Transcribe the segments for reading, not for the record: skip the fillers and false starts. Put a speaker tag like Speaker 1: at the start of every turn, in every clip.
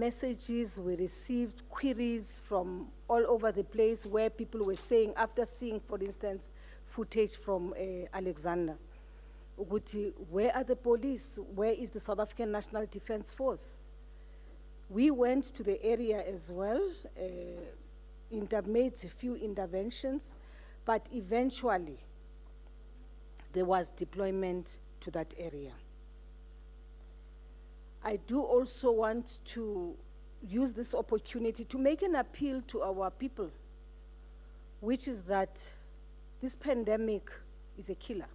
Speaker 1: messages, we received queries from all over the place where people were saying, after seeing, for instance, footage from Alexander, ukuthi, where are the police? Where is the South African National Defence Force? We went to the area as well, made a few interventions, but eventually there was deployment to that area. I do also want to use this opportunity to make an appeal to our people, which is that this pandemic is a killer.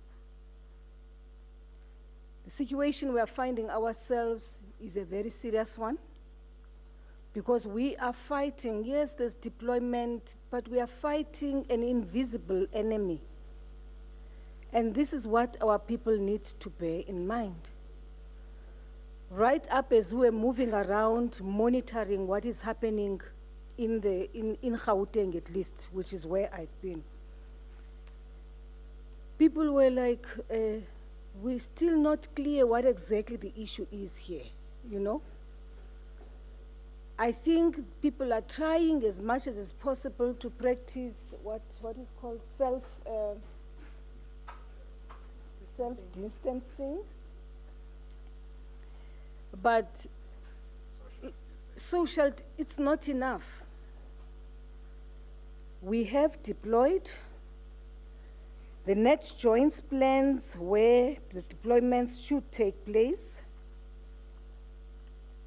Speaker 1: The situation we are finding ourselves is a very serious one, because we are fighting, yes, there's deployment, but we are fighting an invisible enemy. And this is what our people need to bear in mind. Right up as we're moving around, monitoring what is happening in Gauteng at least, which is where I've been. People were like, we're still not clear what exactly the issue is here, you know? I think people are trying as much as is possible to practice what is called self-distancing. But it's not enough. We have deployed the net joints plans where the deployments should take place.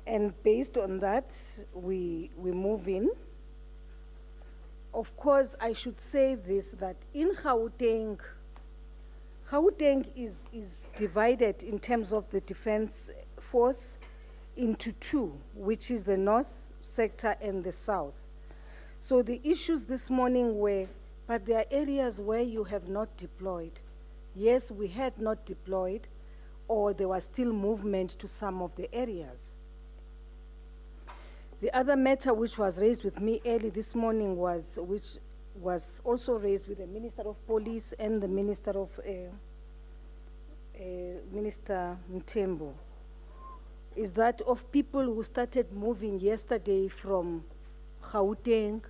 Speaker 1: And based on that, we move in. Of course, I should say this, that in Gauteng is divided in terms of the defense force into two, which is the north sector and the south. So the issues this morning were, but there are areas where you have not deployed. Yes, we had not deployed, or there was still movement to some of the areas. The other matter which was raised with me early this morning which was also raised with the Minister of Police and the Minister of Minister Mthembu, is that of people who started moving yesterday from Gauteng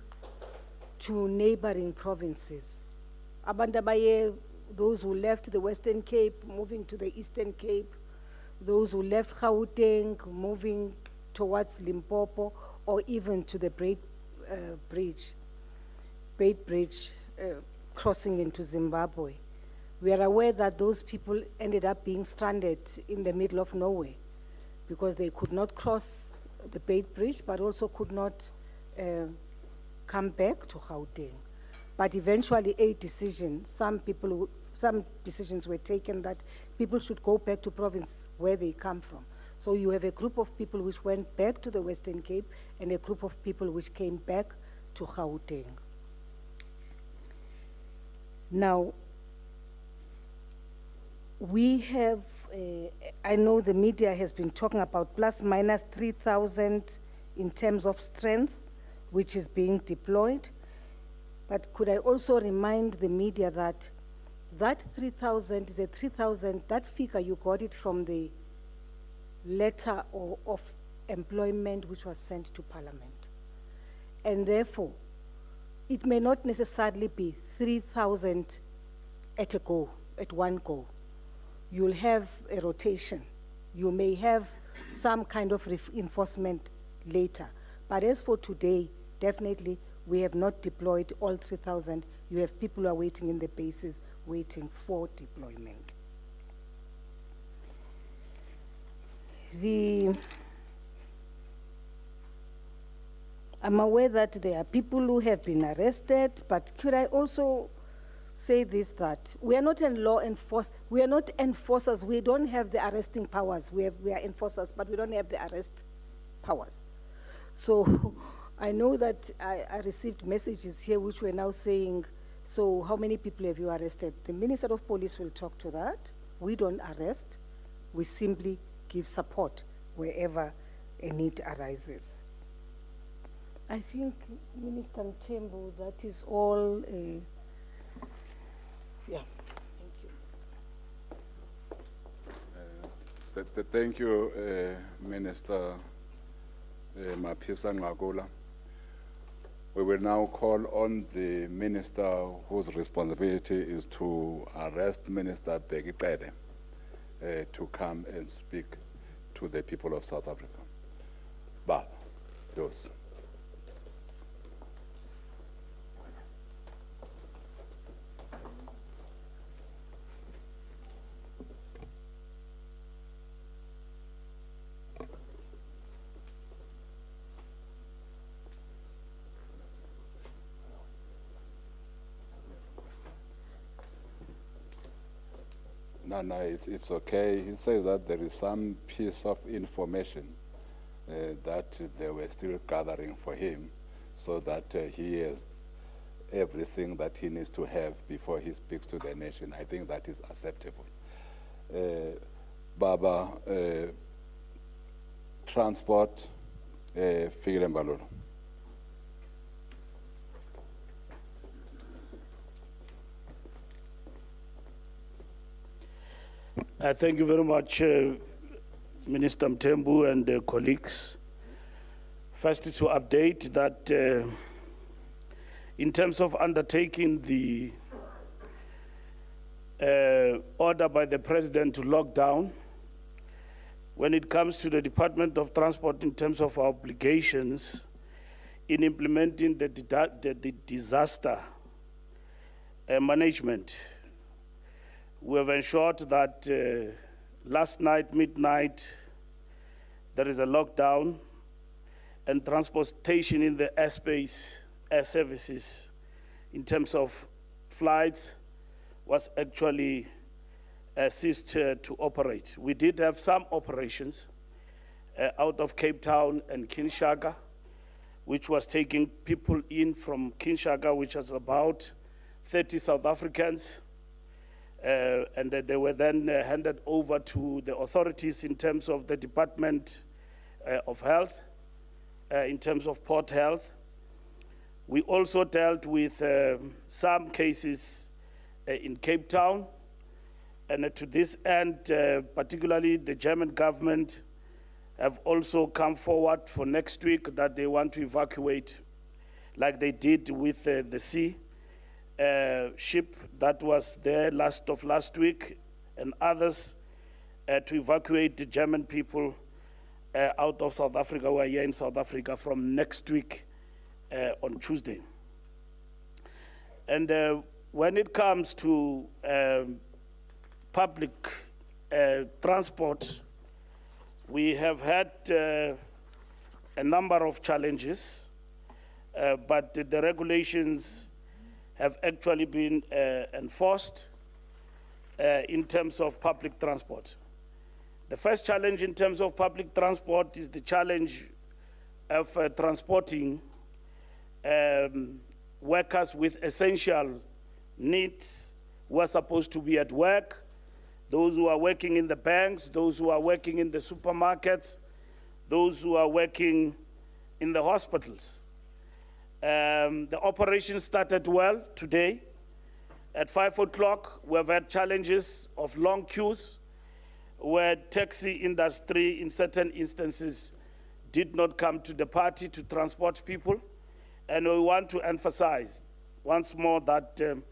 Speaker 1: to neighboring provinces. Abandabaye, those who left the Western Cape, moving to the Eastern Cape, those who left Gauteng, moving towards Limpopo, or even to the Beit Bridge crossing into Zimbabwe. We are aware that those people ended up being stranded in the middle of nowhere because they could not cross the Beit Bridge, but also could not come back to Gauteng. But eventually some decisions were taken that people should go back to province where they come from. So you have a group of people which went back to the Western Cape and a group of people which came back to Gauteng. Now, we have, I know the media has been talking about plus minus 3,000 in terms of strength, which is being deployed. But could I also remind the media that that 3,000 is a 3,000, that figure you got it from the letter of employment which was sent to Parliament. And therefore, it may not necessarily be 3,000 at one go. You'll have a rotation. You may have some kind of reinforcement later. But as for today, definitely, we have not deployed all 3,000. You have people who are waiting in the bases, waiting for deployment. I'm aware that there are people who have been arrested, but could I also say this, that we are not we are not enforcers, we don't have the arresting powers. We are enforcers, but we don't have the arrest powers. So I know that I received messages here which were now saying, so how many people have you arrested? The Minister of Police will talk to that. We don't arrest, we simply give support wherever a need arises. I think, Minister Mthembu, that is all. Yeah, thank you.
Speaker 2: Thank you, Minister Maphisa Ngakula. We will now call on the minister whose responsibility is to arrest Minister Bheki Cele to come and speak to the people of South Africa. Baba, yours. No, it's okay. He says that there is some piece of information that they were still gathering for him so that he has everything that he needs to have before he speaks to the nation. I think that is acceptable. Baba, transport, Fikile Mbalula.
Speaker 3: Thank you very much, Minister Mthembu and colleagues. First, to update that in terms of undertaking the order by the President to lock down, when it comes to the Department of Transport in terms of our obligations in implementing the disaster management, we have ensured that last night, midnight, there is a lockdown and transportation in the airspace, air services, in terms of flights, was actually ceased to operate. We did have some operations out of Cape Town and Kinshasa, which was taking people in from Kinshasa, which was about 30 South Africans, and they were then handed over to the authorities in terms of the Department of Health, in terms of Port Health. We also dealt with some cases in Cape Town, and to this end, particularly the German government have also come forward for next week that they want to evacuate, like they did with the sea ship that was there last week, and others to evacuate the German people out of South Africa, who are here in South Africa from next week on Tuesday. And when it comes to public transport, we have had a number of challenges, but the regulations have actually been enforced in terms of public transport. The first challenge in terms of public transport is the challenge of transporting workers with essential needs who are supposed to be at work, those who are working in the banks, those who are working in the supermarkets, those who are working in the hospitals. The operation started well today. At 5 o'clock, we've had challenges of long queues where taxi industry in certain instances did not come to the party to transport people. And we want to emphasize once more that the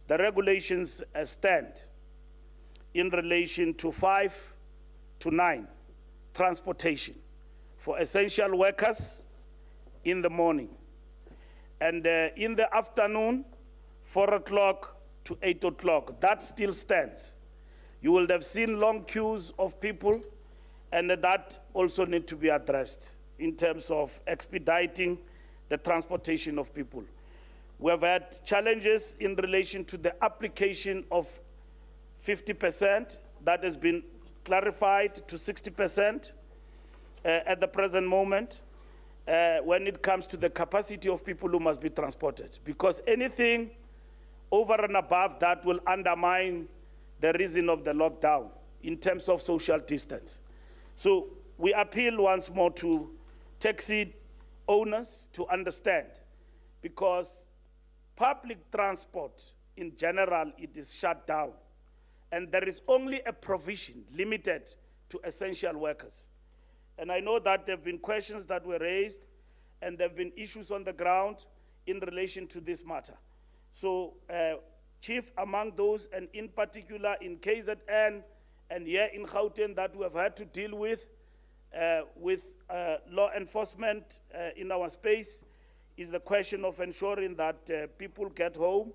Speaker 3: regulations stand in relation to 5 to 9 transportation for essential workers in the morning. And in the afternoon, 4 o'clock to 8 o'clock, that still stands. You will have seen long queues of people, and that also need to be addressed in terms of expediting the transportation of people. We have had challenges in relation to the application of 50%, that has been clarified to 60% at the present moment. When it comes to the capacity of people who must be transported, because anything over and above that will undermine the reason of the lockdown in terms of social distance. So we appeal once more to taxi owners to understand, because public transport in general, it is shut down, and there is only a provision limited to essential workers. And I know that there have been questions that were raised and there have been issues on the ground in relation to this matter. So, Chief, among those, and in particular in KZN and here in Gauteng that we have had to deal with law enforcement in our space, is the question of ensuring that people get home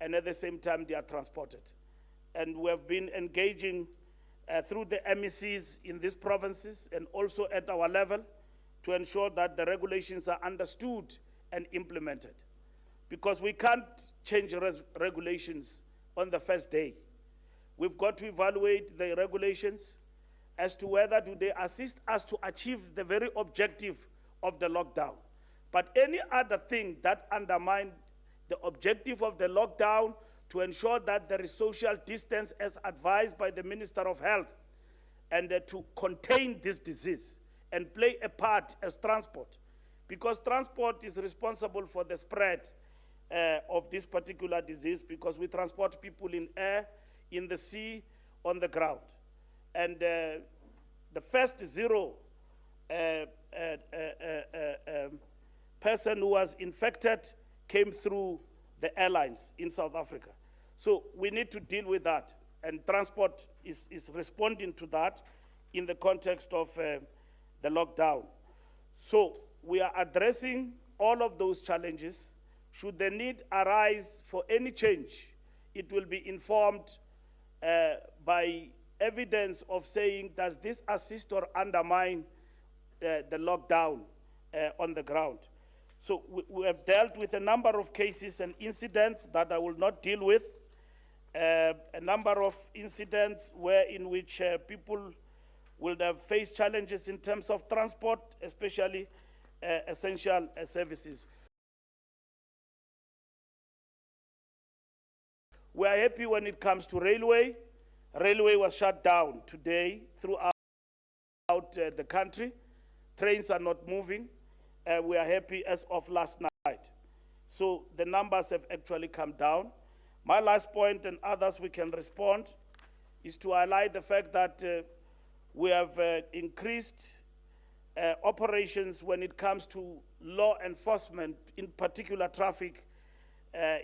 Speaker 3: and at the same time they are transported. And we have been engaging through the MECs in these provinces and also at our level to ensure that the regulations are understood and implemented. Because we can't change regulations on the first day. We've got to evaluate the regulations as to whether do they assist us to achieve the very objective of the lockdown. But any other thing that undermines the objective of the lockdown to ensure that there is social distance as advised by the Minister of Health and to contain this disease and play a part as transport, because transport is responsible for the spread of this particular disease, because we transport people in air, in the sea, on the ground. And the first zero person who was infected came through the airlines in South Africa. So we need to deal with that, and transport is responding to that in the context of the lockdown. So we are addressing all of those challenges. Should the need arise for any change, it will be informed by evidence of saying, does this assist or undermine the lockdown on the ground? So we have dealt with a number of cases and incidents that I will not deal with, a number of incidents in which people will have faced challenges in terms of transport, especially essential services. We are happy when it comes to railway. Railway was shut down today throughout the country. Trains are not moving. We are happy as of last night. So the numbers have actually come down. My last point, and others we can respond, is to highlight the fact that we have increased operations when it comes to law enforcement, in particular traffic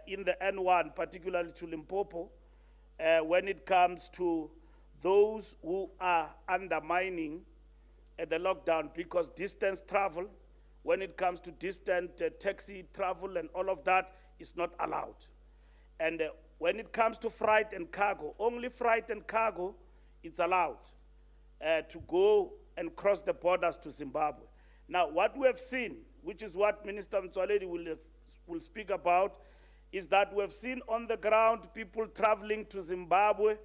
Speaker 3: in the N1, particularly to Limpopo, when it comes to those who are undermining the lockdown, because distance travel, when it comes to distant taxi travel and all of that, is not allowed. And when it comes to freight and cargo, only freight and cargo is allowed to go and cross the borders to Zimbabwe. Now, what we have seen, which is what Minister Mtswaledi will speak about, is that we have seen on the ground people traveling to Zimbabwe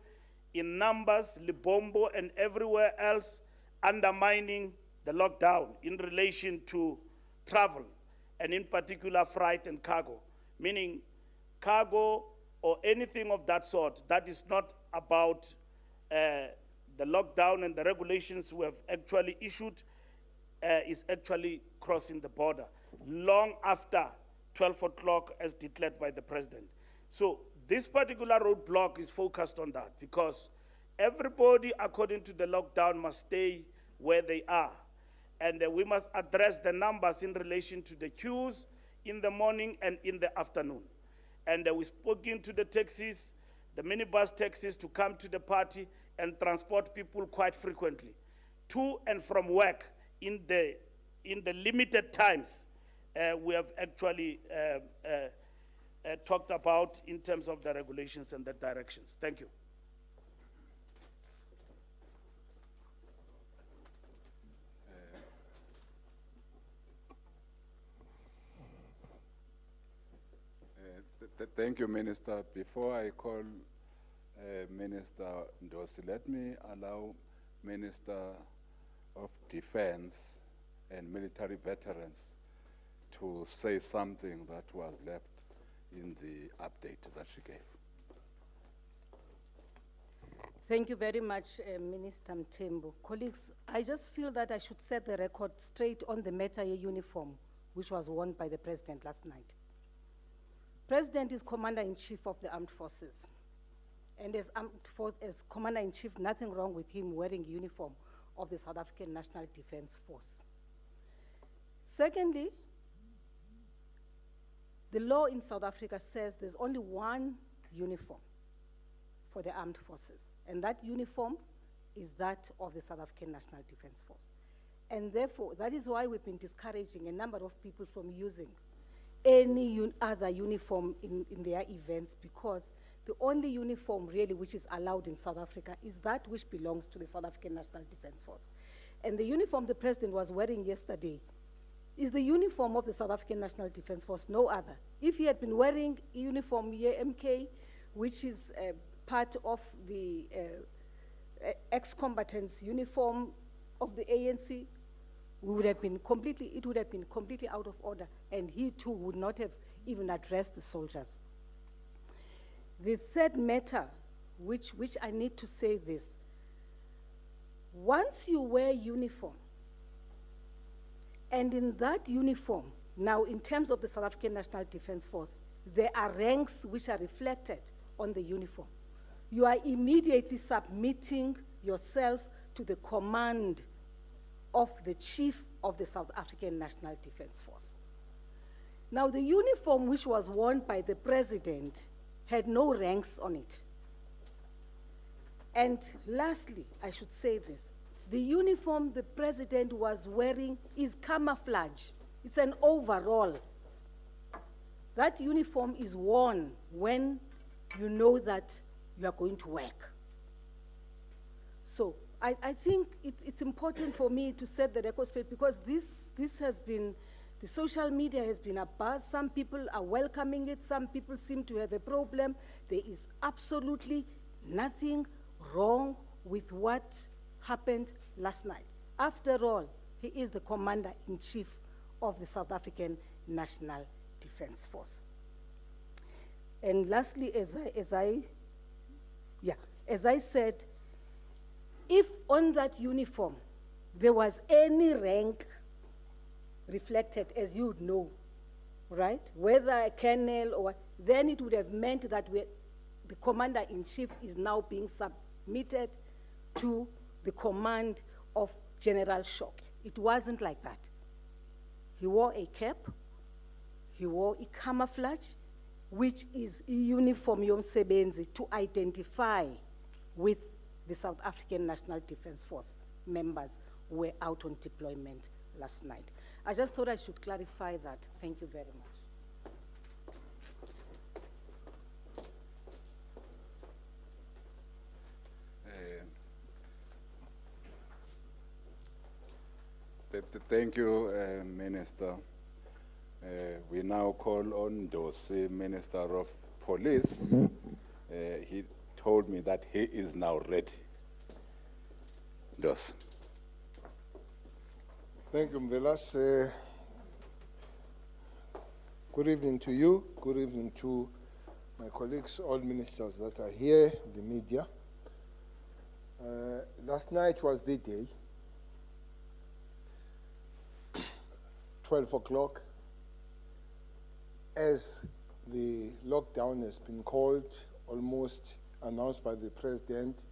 Speaker 3: in numbers, Libombo and everywhere else, undermining the lockdown in relation to travel, and in particular freight and cargo, meaning cargo or anything of that sort that is not about the lockdown and the regulations we have actually issued is actually crossing the border long after 12 o'clock as declared by the president. So this particular roadblock is focused on that, because everybody, according to the lockdown, must stay where they are. And we must address the numbers in relation to the queues in the morning and in the afternoon. And we spoke into the taxis, the minibus taxis, to come to the party and transport people quite frequently to and from work in the limited times we have actually talked about in terms of the regulations and the directions. Thank you.
Speaker 2: Thank you, Minister. Before I call Minister Ndosi, let me allow Minister of Defense and Military Veterans to say something that was left in the update that she gave.
Speaker 1: Thank you very much, Minister Mthembu. Colleagues, I just feel that I should set the record straight on the Meta uniform, which was worn by the President last night. President is Commander-in-Chief of the Armed Forces. And as Commander-in-Chief, nothing wrong with him wearing uniform of the South African National Defence Force. Secondly, the law in South Africa says there's only one uniform for the armed forces, and that uniform is that of the South African National Defence Force. And therefore, that is why we've been discouraging a number of people from using any other uniform in their events, because the only uniform really which is allowed in South Africa is that which belongs to the South African National Defence Force. And the uniform the president was wearing yesterday is the uniform of the South African National Defence Force, no other. If he had been wearing a uniform here, MK, which is part of the ex-combatants uniform of the ANC, it would have been completely out of order, and he too would not have even addressed the soldiers. The third matter, which I need to say this, once you wear uniform, and in that uniform, now in terms of the South African National Defence Force, there are ranks which are reflected on the uniform. You are immediately submitting yourself to the command of the chief of the South African National Defence Force. Now, the uniform which was worn by the president had no ranks on it. And lastly, I should say this, the uniform the president was wearing is camouflage. It's an overall. That uniform is worn when you know that you are going to work. So I think it's important for me to set the record straight, because this has been, the social media has been a buzz. Some people are welcoming it. Some people seem to have a problem. There is absolutely nothing wrong with what happened last night. After all, he is the commander-in-chief of the South African National Defence Force. And lastly, as I said, if on that uniform there was any rank reflected, as you would know, right, whether a colonel or, then it would have meant that the commander-in-chief is now being submitted to the command of General Shock. It wasn't like that. He wore a cap, he wore a camouflage, which is a uniform yomsebenzi to identify with the South African National Defence Force members who were out on deployment last night. I just thought I should clarify that. Thank you very much.
Speaker 2: Thank you, Minister. We now call on Dosi, Minister of Police. He told me that he is now ready. Dosi.
Speaker 4: Thank you, Mvelas. Good evening to you. Good evening to my colleagues, all ministers that are here, the media. Last night was the day, 12 o'clock, as the lockdown has been called, almost announced by the president,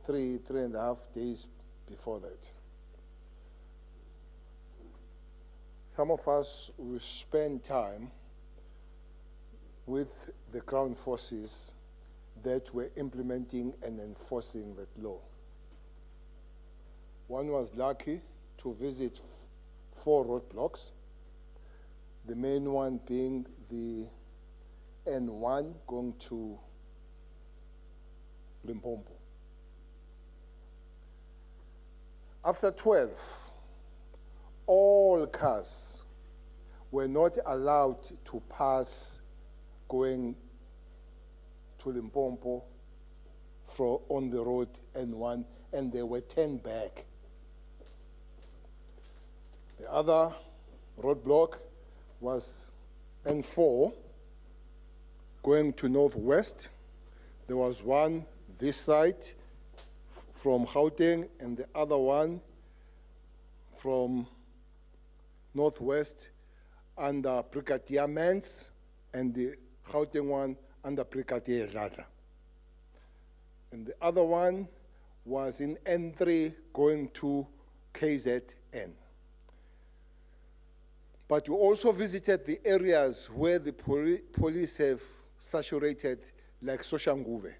Speaker 4: three and a half days before that. Some of us will spend time with the Crown Forces that were implementing and enforcing that law. One was lucky to visit 4 roadblocks, the main one being the N1 going to Limpopo. After 12, all cars were not allowed to pass going to Limpopo on the road N1, and there were 10 back. The other roadblock was N4 going to northwest. There was one this side from Gauteng, and the other one from northwest under Brigadier Mans, and the Gauteng one under Brigadier Dladla. And the other one was in N3 going to KZN. But we also visited the areas where the police have saturated, like Soshanguve.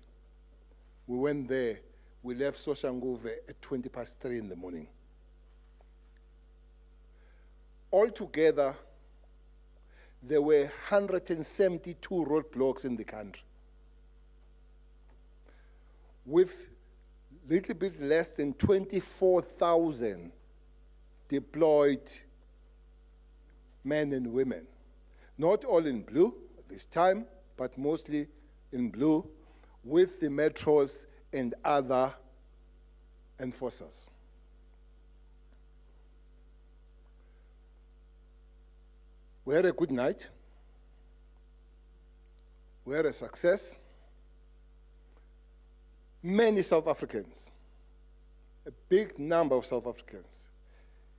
Speaker 4: We went there. We left Soshanguve at 3:20 in the morning. Altogether, there were 172 roadblocks in the country, with little bit less than 24,000 deployed men and women. Not all in blue this time, but mostly in blue, with the metros and other enforcers. We had a good night. We had a success. Many South Africans, a big number of South Africans,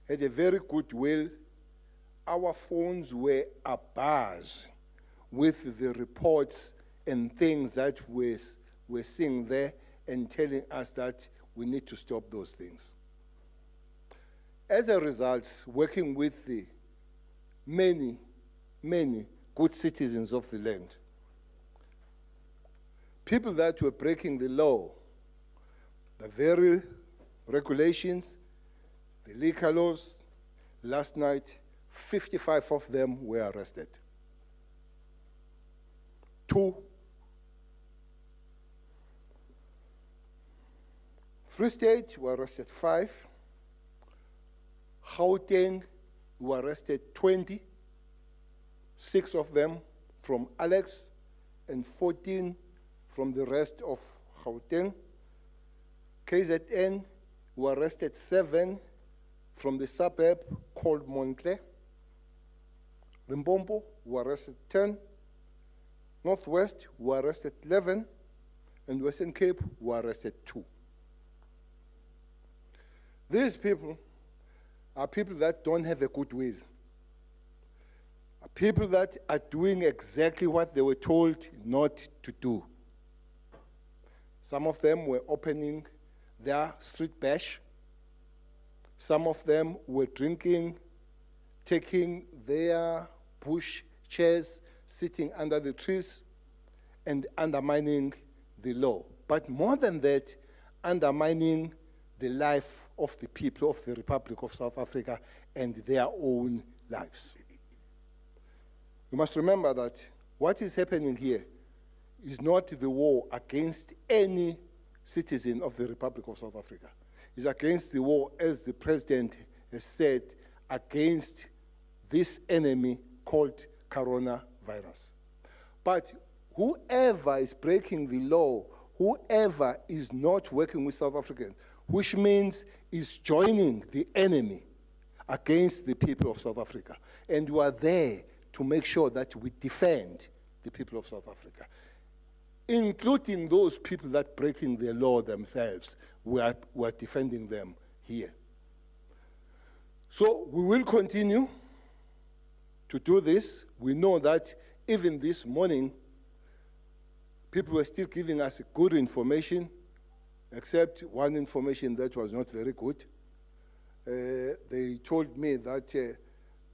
Speaker 4: had a very good will. Our phones were abuzz with the reports and things that we're seeing there and telling us that we need to stop those things. As a result, working with the many good citizens of the land, people that were breaking the law, the very regulations, the liquor laws, last night, 55 of them were arrested. 2. Free State were arrested 5. Gauteng were arrested 20. 6 of them from Alex and 14 from the rest of Gauteng. KZN were arrested 7 from the suburb called Montle. Limpopo were arrested 10. Northwest were arrested 11. And Western Cape were arrested 2. These people are people that don't have a good will. Are people that are doing exactly what they were told not to do. Some of them were opening their street bash. Some of them were drinking, taking their bush chairs, sitting under the trees, and undermining the law. But more than that, undermining the life of the people of the Republic of South Africa and their own lives. You must remember that what is happening here is not the war against any citizen of the Republic of South Africa. It's against the war, as the president has said, against this enemy called coronavirus. But whoever is breaking the law, whoever is not working with South Africans, which means is joining the enemy against the people of South Africa. And we are there to make sure that we defend the people of South Africa, including those people that breaking the law themselves. We are defending them here. So we will continue to do this. We know that even this morning, people were still giving us good information, except one information that was not very good. They told me that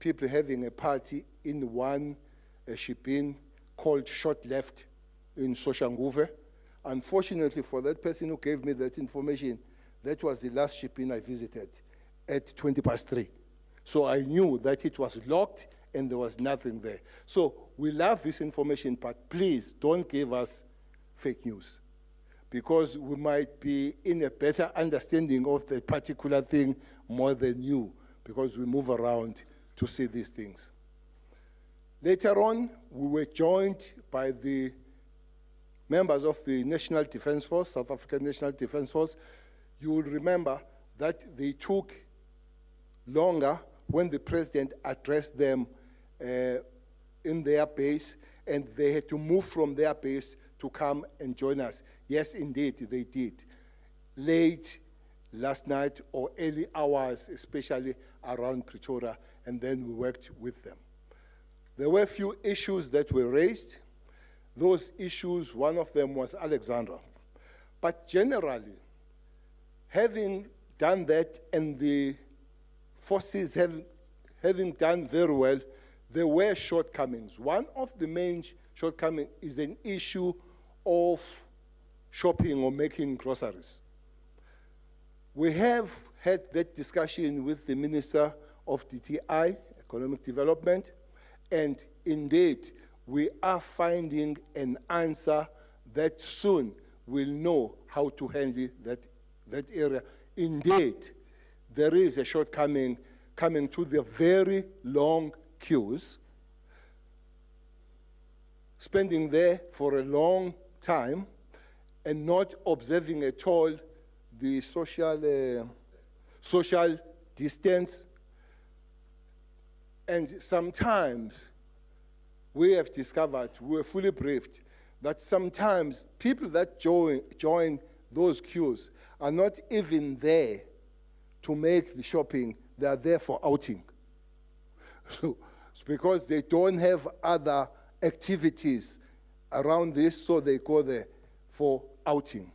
Speaker 4: people having a party in one shipping called Short Left in Soshanguve. Unfortunately for that person who gave me that information, that was the last shipping I visited at 3:20. So I knew that it was locked and there was nothing there. So we love this information, but please don't give us fake news, because we might be in a better understanding of the particular thing more than you, because we move around to see these things. Later on, we were joined by the members of the National Defence Force, South African National Defence Force. You will remember that they took longer when the president addressed them in their base, and they had to move from their base to come and join us. Yes, indeed, they did. Late last night or early hours, especially around Pretoria, and then we worked with them. There were a few issues that were raised. Those issues, one of them was Alexandra. But generally, Having done that and the forces having done very well, there were shortcomings. One of the main shortcomings is an issue of shopping or making groceries. We have had that discussion with the Minister of DTI, Economic Development, and indeed, we are finding an answer that soon we'll know how to handle that area. Indeed, there is a shortcoming coming to the very long queues, spending there for a long time and not observing at all the social distance. And sometimes we have discovered, we were fully briefed, that sometimes people that join those queues are not even there to make the shopping, they are there for outing. So, it's because they don't have other activities around this, so they go there for outing.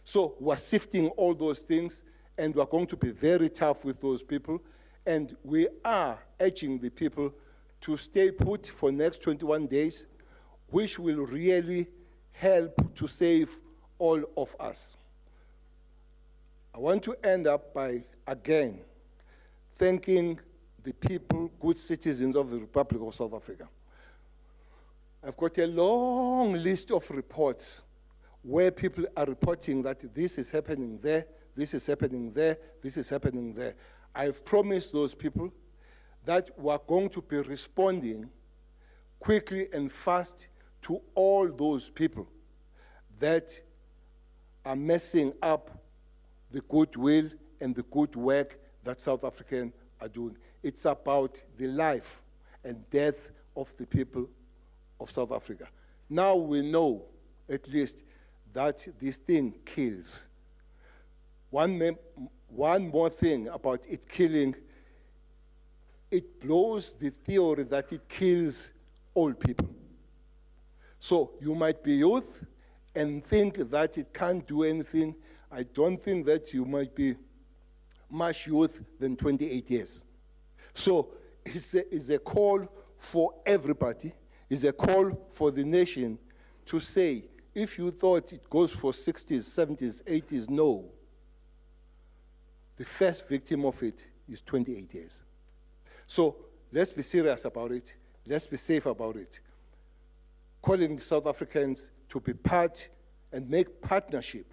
Speaker 4: So we're sifting all those things, and we're going to be very tough with those people, and we are urging the people to stay put for next 21 days, which will really help to save all of us. I want to end up by, again, thanking the people, good citizens of the Republic of South Africa. I've got a long list of reports where people are reporting that this is happening there, this is happening there, this is happening there. I've promised those people that we're going to be responding quickly and fast to all those people that are messing up the goodwill and the good work that South Africans are doing. It's about the life and death of the people of South Africa. Now we know, at least, that this thing kills. One more thing about it killing, it blows the theory that it kills old people. So you might be youth and think that it can't do anything. I don't think that you might be much youth than 28 years. So it's a call for everybody, it's a call for the nation to say, if you thought it goes for 60s, 70s, 80s, no. The first victim of it is 28 years. So let's be serious about it. Let's be safe about it. Calling South Africans to be part and make partnership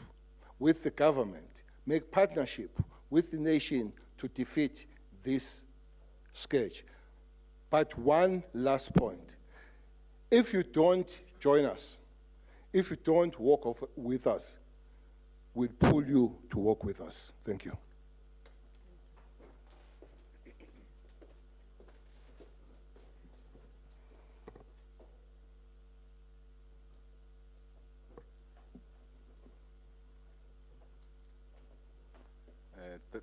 Speaker 4: with the government, make partnership with the nation to defeat this scourge. But one last point. If you don't join us, if you don't walk with us, we'll pull you to walk with us. Thank you.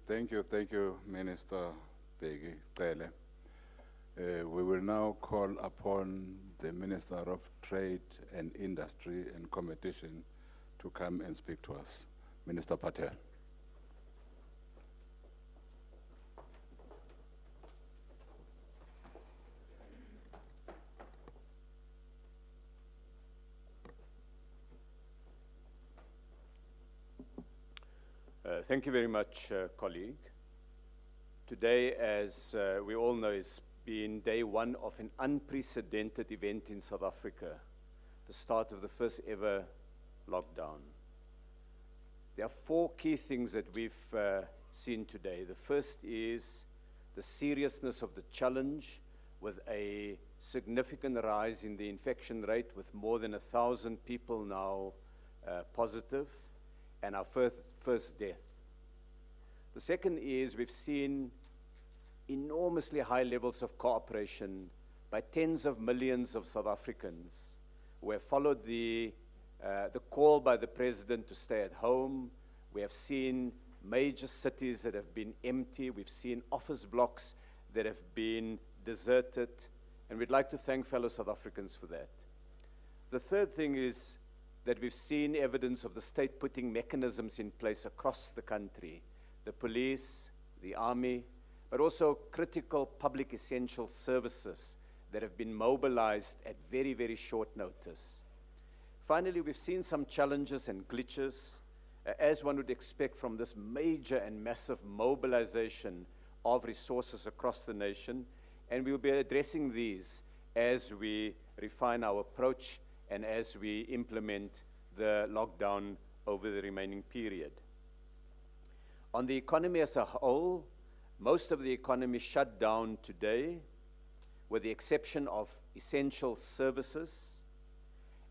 Speaker 2: Thank you, Minister Bheki Cele. We will now call upon the Minister of Trade and Industry and Competition to come and speak to us. Minister Patel.
Speaker 5: Thank you very much, colleague. Today, as we all know, has been day one of an unprecedented event in South Africa, the start of the first ever lockdown. There are four key things that we've seen today. The first is the seriousness of the challenge, with a significant rise in the infection rate, with more than 1,000 people now positive, and our first death. The second is we've seen enormously high levels of cooperation by tens of millions of South Africans who have followed the call by the President to stay at home. We have seen major cities that have been empty. We've seen office blocks that have been deserted, and we'd like to thank fellow South Africans for that. The third thing is that we've seen evidence of the state putting mechanisms in place across the country, the police, the army, but also critical public essential services that have been mobilized at very, very short notice. Finally, we've seen some challenges and glitches, as one would expect from this major and massive mobilization of resources across the nation, and we'll be addressing these as we refine our approach and as we implement the lockdown over the remaining period. On the economy as a whole, most of the economy shut down today, with the exception of essential services.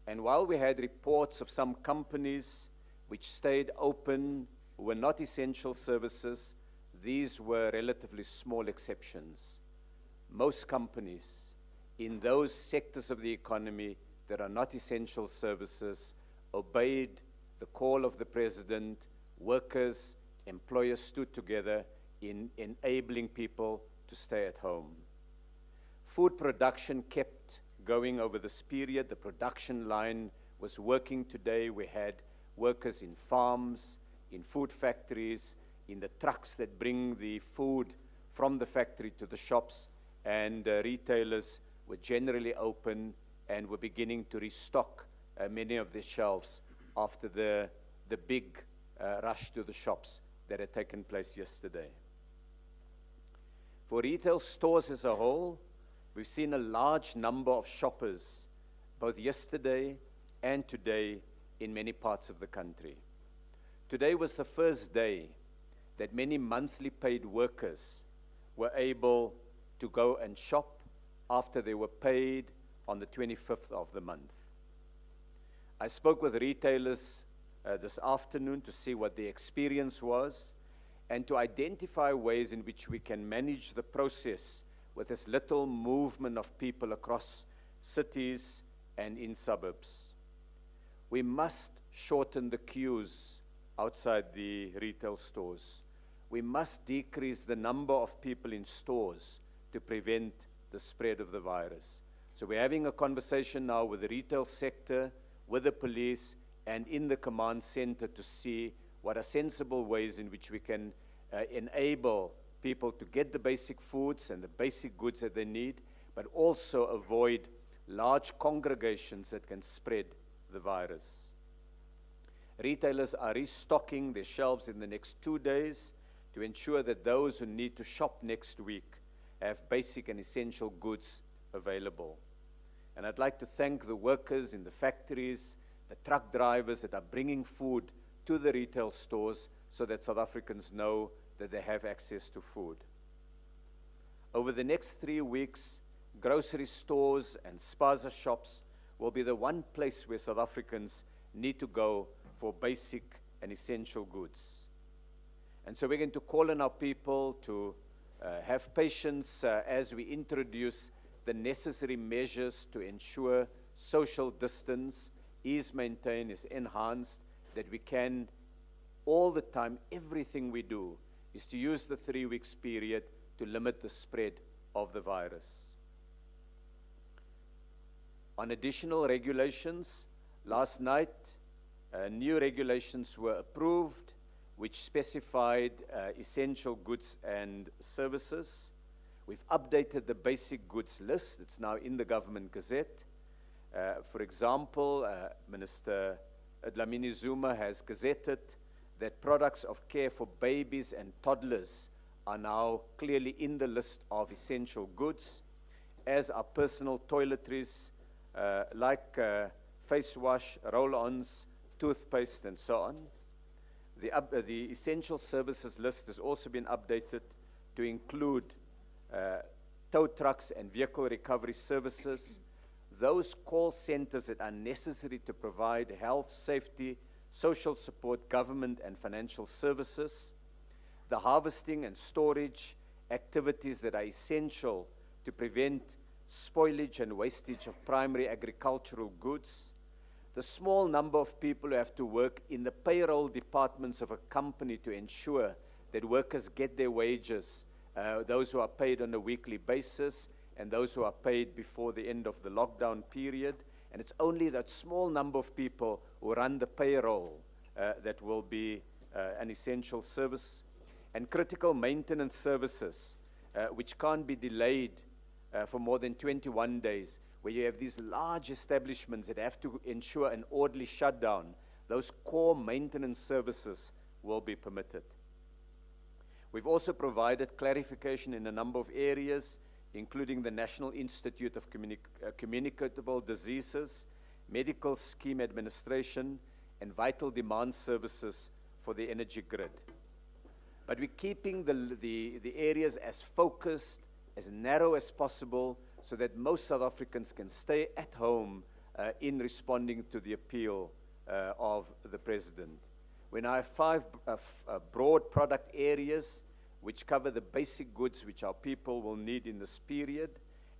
Speaker 5: And while we had reports of some companies which stayed open, were not essential services, these were relatively small exceptions. Most companies in those sectors of the economy that are not essential services obeyed the call of the president. Workers, employers stood together in enabling people to stay at home. Food production kept going over this period. The production line was working today. We had workers in farms, in food factories, in the trucks that bring the food from the factory to the shops, and retailers were generally open and were beginning to restock many of their shelves after the big rush to the shops that had taken place yesterday. For retail stores as a whole, we've seen a large number of shoppers, both yesterday and today, in many parts of the country. Today was the first day that many monthly paid workers were able to go and shop after they were paid on the 25th of the month. I spoke with retailers this afternoon to see what the experience was and to identify ways in which we can manage the process with as little movement of people across cities and in suburbs. We must shorten the queues outside the retail stores. We must decrease the number of people in stores to prevent the spread of the virus. So we're having a conversation now with the retail sector, with the police, and in the command center to see what are sensible ways in which we can enable people to get the basic foods and the basic goods that they need, but also avoid large congregations that can spread the virus. Retailers are restocking their shelves in the next 2 days to ensure that those who need to shop next week have basic and essential goods available. And I'd like to thank the workers in the factories, the truck drivers that are bringing food to the retail stores so that South Africans know that they have access to food. Over the next 3 weeks, grocery stores and spaza shops will be the one place where South Africans need to go for basic and essential goods. And so we're going to call on our people to have patience as we introduce the necessary measures to ensure social distance is maintained, is enhanced, that we can all the time, everything we do is to use the 3 weeks period to limit the spread of the virus. On additional regulations, last night, new regulations were approved which specified essential goods and services. We've updated the basic goods list. It's now in the Government Gazette. For example, Minister Dlamini Zuma has gazetted that products of care for babies and toddlers are now clearly in the list of essential goods, as are personal toiletries like face wash, roll-ons, toothpaste, and so on. The essential services list has also been updated to include tow trucks and vehicle recovery services, those call centers that are necessary to provide health, safety, social support, government and financial services, the harvesting and storage activities that are essential to prevent spoilage and wastage of primary agricultural goods, the small number of people who have to work in the payroll departments of a company to ensure that workers get their wages, those who are paid on a weekly basis and those who are paid before the end of the lockdown period, And it's only that small number of people who run the payroll that will be an essential service. And critical maintenance services, which can't be delayed for more than 21 days, where you have these large establishments that have to ensure an orderly shutdown. Those core maintenance services will be permitted. We've also provided clarification in a number of areas, including the National Institute of Communicable Diseases, medical scheme administration, and vital demand services for the energy grid. But we're keeping the areas as focused, as narrow as possible, so that most South Africans can stay at home in responding to the appeal of the President. We now have 5 broad product areas which cover the basic goods which our people will need in this period,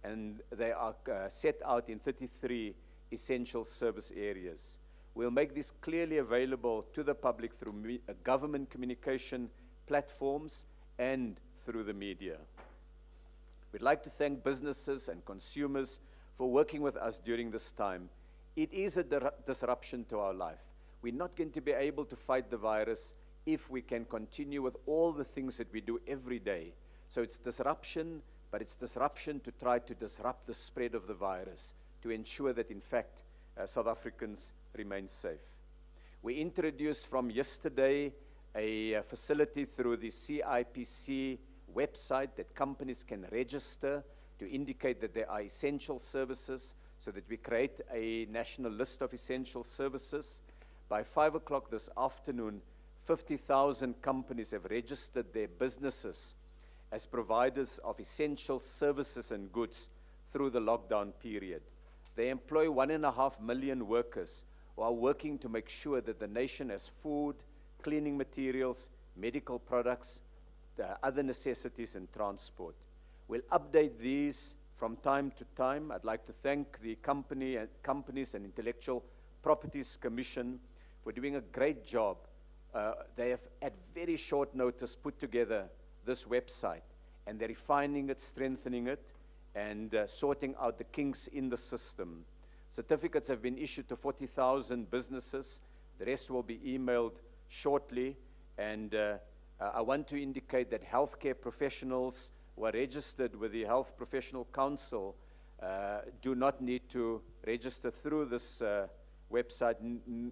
Speaker 5: and they are set out in 33 essential service areas. We'll make this clearly available to the public through government communication platforms and through the media. We'd like to thank businesses and consumers for working with us during this time. It is a disruption to our life. We're not going to be able to fight the virus if we can continue with all the things that we do every day. So it's disruption, but it's disruption to try to disrupt the spread of the virus, to ensure that, in fact, South Africans remain safe. We introduced from yesterday a facility through the CIPC website that companies can register to indicate that there are essential services, so that we create a national list of essential services. By 5 o'clock this afternoon, 50,000 companies have registered their businesses as providers of essential services and goods through the lockdown period. They employ 1.5 million workers who are working to make sure that the nation has food, cleaning materials, medical products, other necessities, and transport. We'll update these from time to time. I'd like to thank the Companies and Intellectual Properties Commission for doing a great job. They have, at very short notice, put together this website, and they're refining it, strengthening it, and sorting out the kinks in the system. Certificates have been issued to 40,000 businesses. The rest will be emailed shortly, and I want to indicate that healthcare professionals who are registered with the Health Professional Council do not need to register through this website.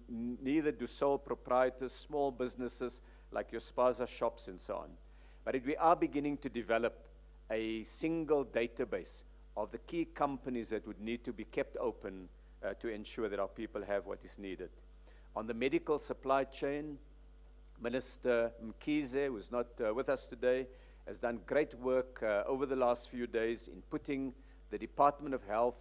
Speaker 5: Neither do sole proprietors, small businesses like your spaza shops and so on. But we are beginning to develop a single database of the key companies that would need to be kept open to ensure that our people have what is needed. On the medical supply chain, Minister Mkhize, who is not with us today, has done great work over the last few days in putting the Department of Health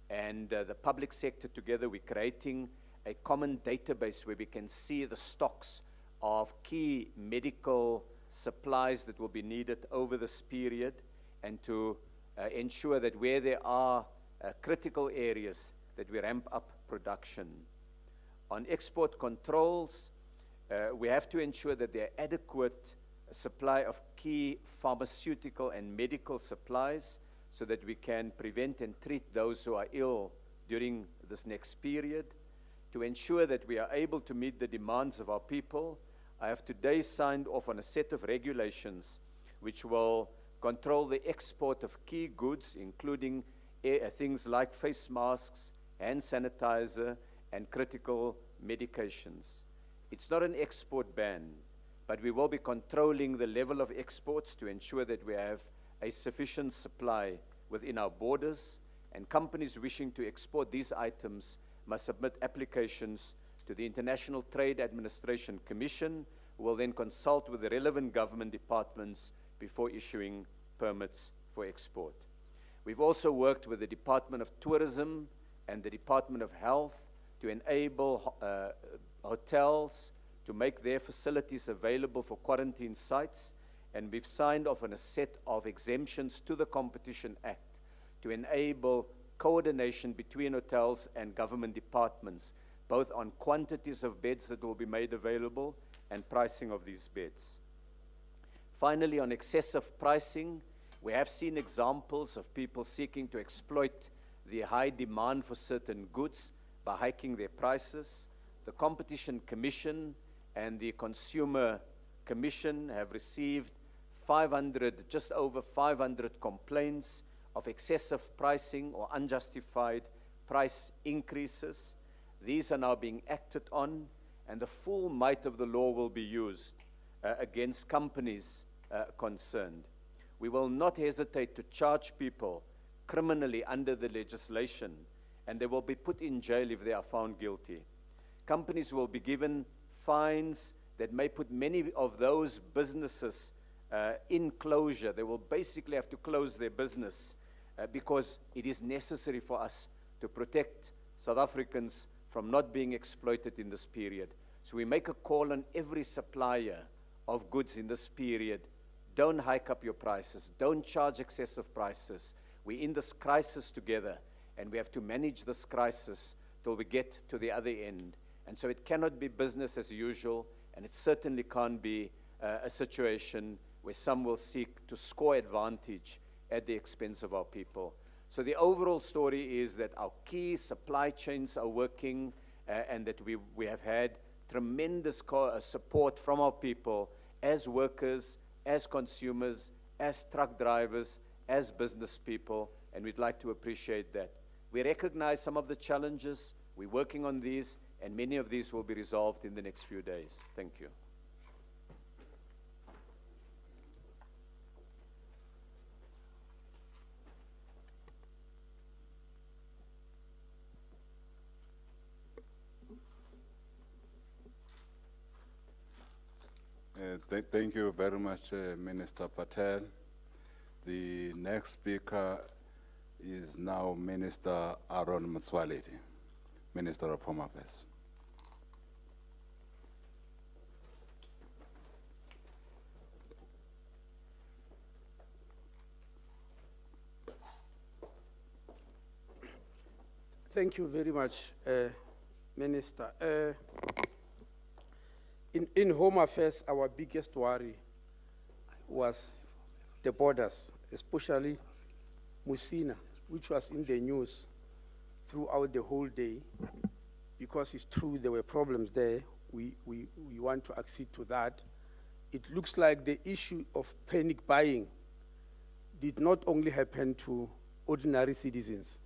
Speaker 5: and the public sector together. We're creating a common database where we can see the stocks of key medical supplies that will be needed over this period, and to ensure that where there are critical areas, that we ramp up production. On export controls, we have to ensure that there are adequate supply of key pharmaceutical and medical supplies so that we can prevent and treat those who are ill during this next period. To ensure that we are able to meet the demands of our people, I have today signed off on a set of regulations which will control the export of key goods, including things like face masks, hand sanitizer, and critical medications. It's not an export ban, but we will be controlling the level of exports to ensure that we have a sufficient supply within our borders, and companies wishing to export these items must submit applications to the International Trade Administration Commission, who will then consult with the relevant government departments before issuing permits for export. We've also worked with the Department of Tourism and the Department of Health to enable hotels to make their facilities available for quarantine sites, and we've signed off on a set of exemptions to the Competition Act to enable coordination between hotels and government departments, both on quantities of beds that will be made available and pricing of these beds. Finally, on excessive pricing, we have seen examples of people seeking to exploit the high demand for certain goods by hiking their prices. The Competition Commission and the Consumer Commission have received just over 500 complaints of excessive pricing or unjustified price increases. These are now being acted on, and the full might of the law will be used against companies concerned. We will not hesitate to charge people criminally under the legislation, and they will be put in jail if they are found guilty. Companies will be given fines that may put many of those businesses in closure. They will basically have to close their business because it is necessary for us to protect South Africans from not being exploited in this period. So we make a call on every supplier of goods in this period. Don't hike up your prices. Don't charge excessive prices. We're in this crisis together, and we have to manage this crisis till we get to the other end. And so it cannot be business as usual, and it certainly can't be a situation where some will seek to score advantage at the expense of our people. So the overall story is that our key supply chains are working, and that we have had tremendous support from our people as workers, as consumers, as truck drivers, as business people, and we'd like to appreciate that. We recognize some of the challenges. We're working on these, and many of these will be resolved in the next few days. Thank you.
Speaker 2: Thank you very much, Minister Patel. The next speaker is now Minister Aaron Motsoaledi, Minister of Home Affairs.
Speaker 6: Thank you very much, Minister. In Home Affairs, our biggest worry was the borders, especially Musina, which was in the news throughout the whole day, because it's true there were problems there. We want to accede to that. It looks like the issue of panic buying did not only happen to ordinary citizens,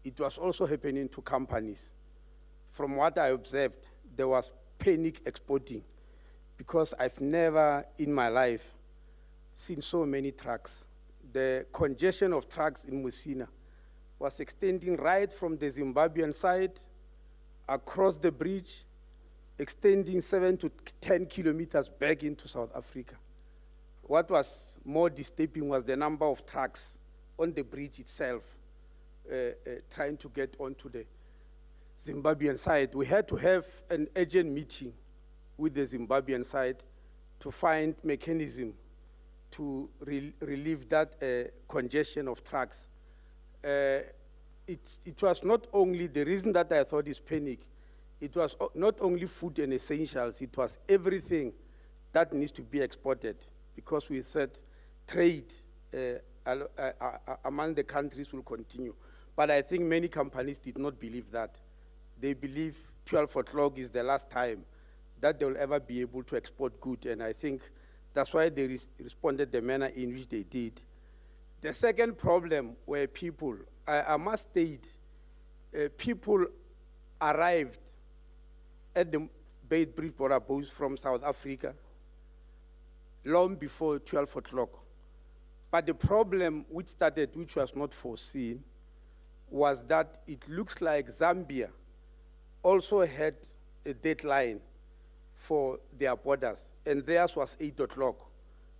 Speaker 6: it was also happening to companies. From what I observed, there was panic exporting, because I've never in my life seen so many trucks. The congestion of trucks in Musina was extending right from the Zimbabwean side, across the bridge, extending 7 to 10 kilometers back into South Africa. What was more disturbing was the number of trucks on the bridge itself, trying to get onto the Zimbabwean side. We had to have an urgent meeting with the Zimbabwean side to find mechanism to relieve that congestion of trucks. It was not only, the reason that I thought is panic, it was not only food and essentials, it was everything that needs to be exported, because we said trade among the countries will continue. But I think many companies did not believe that. They believe 12 o'clock is the last time that they will ever be able to export goods, and I think that's why they responded the manner in which they did. The second problem were people. I must state, people arrived at the Beitbridge border post from South Africa long before 12 o'clock. But the problem which started, which was not foreseen, was that it looks like Zambia also had a deadline for their borders, and theirs was 8 o'clock.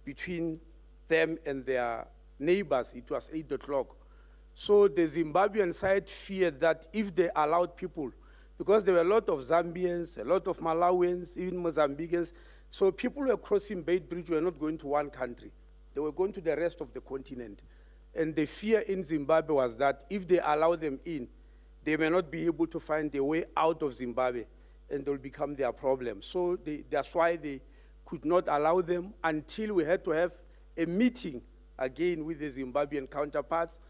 Speaker 6: Between them and their neighbors, it was 8 o'clock. So the Zimbabwean side feared that if they allowed people, because there were a lot of Zambians, a lot of Malawians, even Mozambicans, so people were crossing Beitbridge, were not going to one country. They were going to the rest of the continent. And the fear in Zimbabwe was that if they allow them in, they may not be able to find a way out of Zimbabwe, and they'll become their problem. So that's why they could not allow them until we had to have a meeting again with the Zimbabwean counterparts,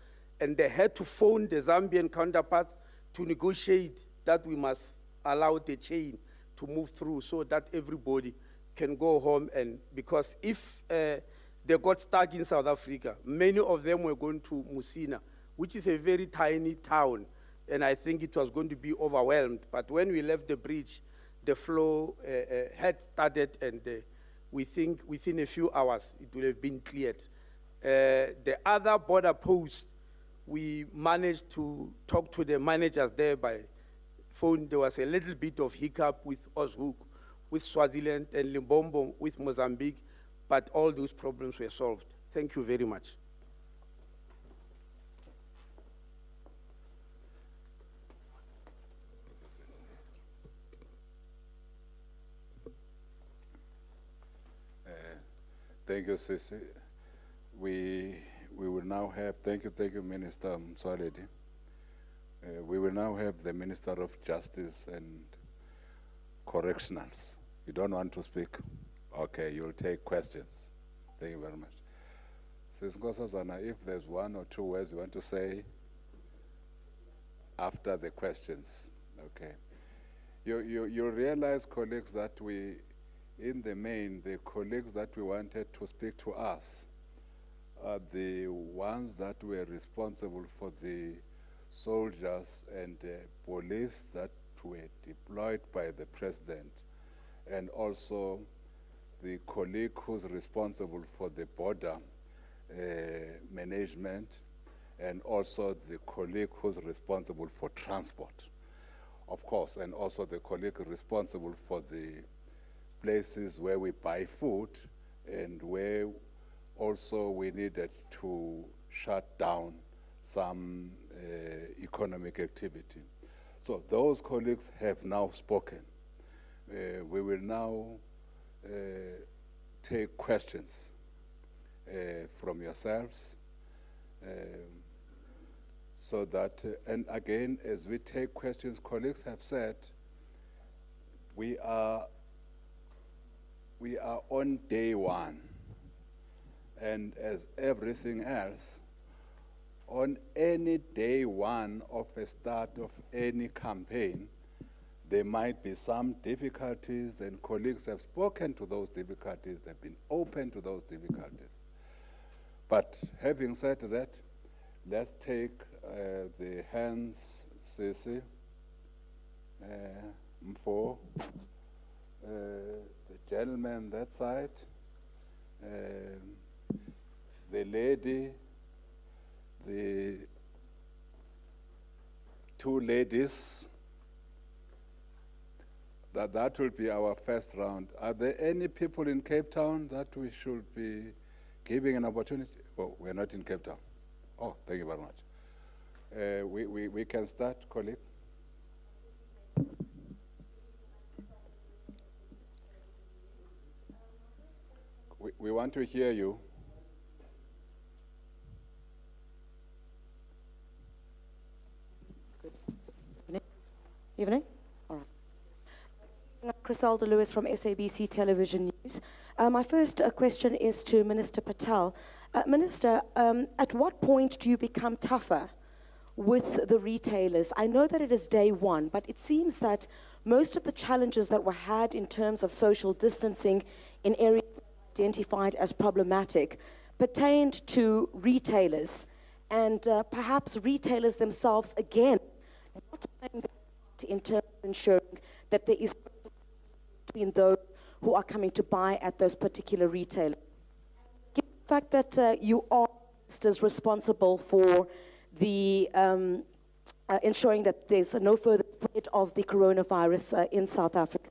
Speaker 6: and they had to phone the Zambian counterparts to negotiate that we must allow the chain to move through so that everybody can go home. And because if they got stuck in South Africa, many of them were going to Musina, which is a very tiny town, and I think it was going to be overwhelmed. But when we left the bridge, the flow had started, and we think within a few hours it will have been cleared. The other border posts, we managed to talk to the managers there by phone. There was a little bit of hiccup with Oshoek, with Swaziland, and Limbombo with Mozambique, but all those problems were solved. Thank you very much.
Speaker 2: Thank you, Sisi. We will now have, thank you, Minister Mswaledi. We will now have the Minister of Justice and Correctionals. You don't want to speak? Okay, you'll take questions. Thank you very much. Sis Nkosazana, if there's one or two words you want to say after the questions, okay. You realize, colleagues, that we, in the main, the colleagues that we wanted to speak to us are the ones that were responsible for the soldiers and police that were deployed by the president, and also the colleague who's responsible for the border management, and also the colleague who's responsible for transport, of course, and also the colleague responsible for the places where we buy food and where also we needed to shut down some economic activity. So those colleagues have now spoken. We will now take questions from yourselves, so that, and again, as we take questions, colleagues have said, we are on day one, and as everything else, on any day one of a start of any campaign, there might be some difficulties, and colleagues have spoken to those difficulties, they've been open to those difficulties. But having said that, let's take the hands, Sisi, Mfo, the gentleman that side, the lady, the two ladies. That will be our first round. Are there any people in Cape Town that we should be giving an opportunity? Oh, we're not in Cape Town. Oh, thank you very much. We can start, colleague. We want to hear you.
Speaker 7: Evening. All right. Criselda Lewis from SABC Television News. My first question is to Minister Patel. Minister, at what point do you become tougher with the retailers? I know that it is day one, but it seems that most of the challenges that were had in terms of social distancing in areas identified as problematic pertained to retailers, and perhaps retailers themselves, again, not playing in terms of ensuring that there is between those who are coming to buy at those particular retailers. Given the fact that you are ministers responsible for the ensuring that there's no further spread of the coronavirus in South Africa.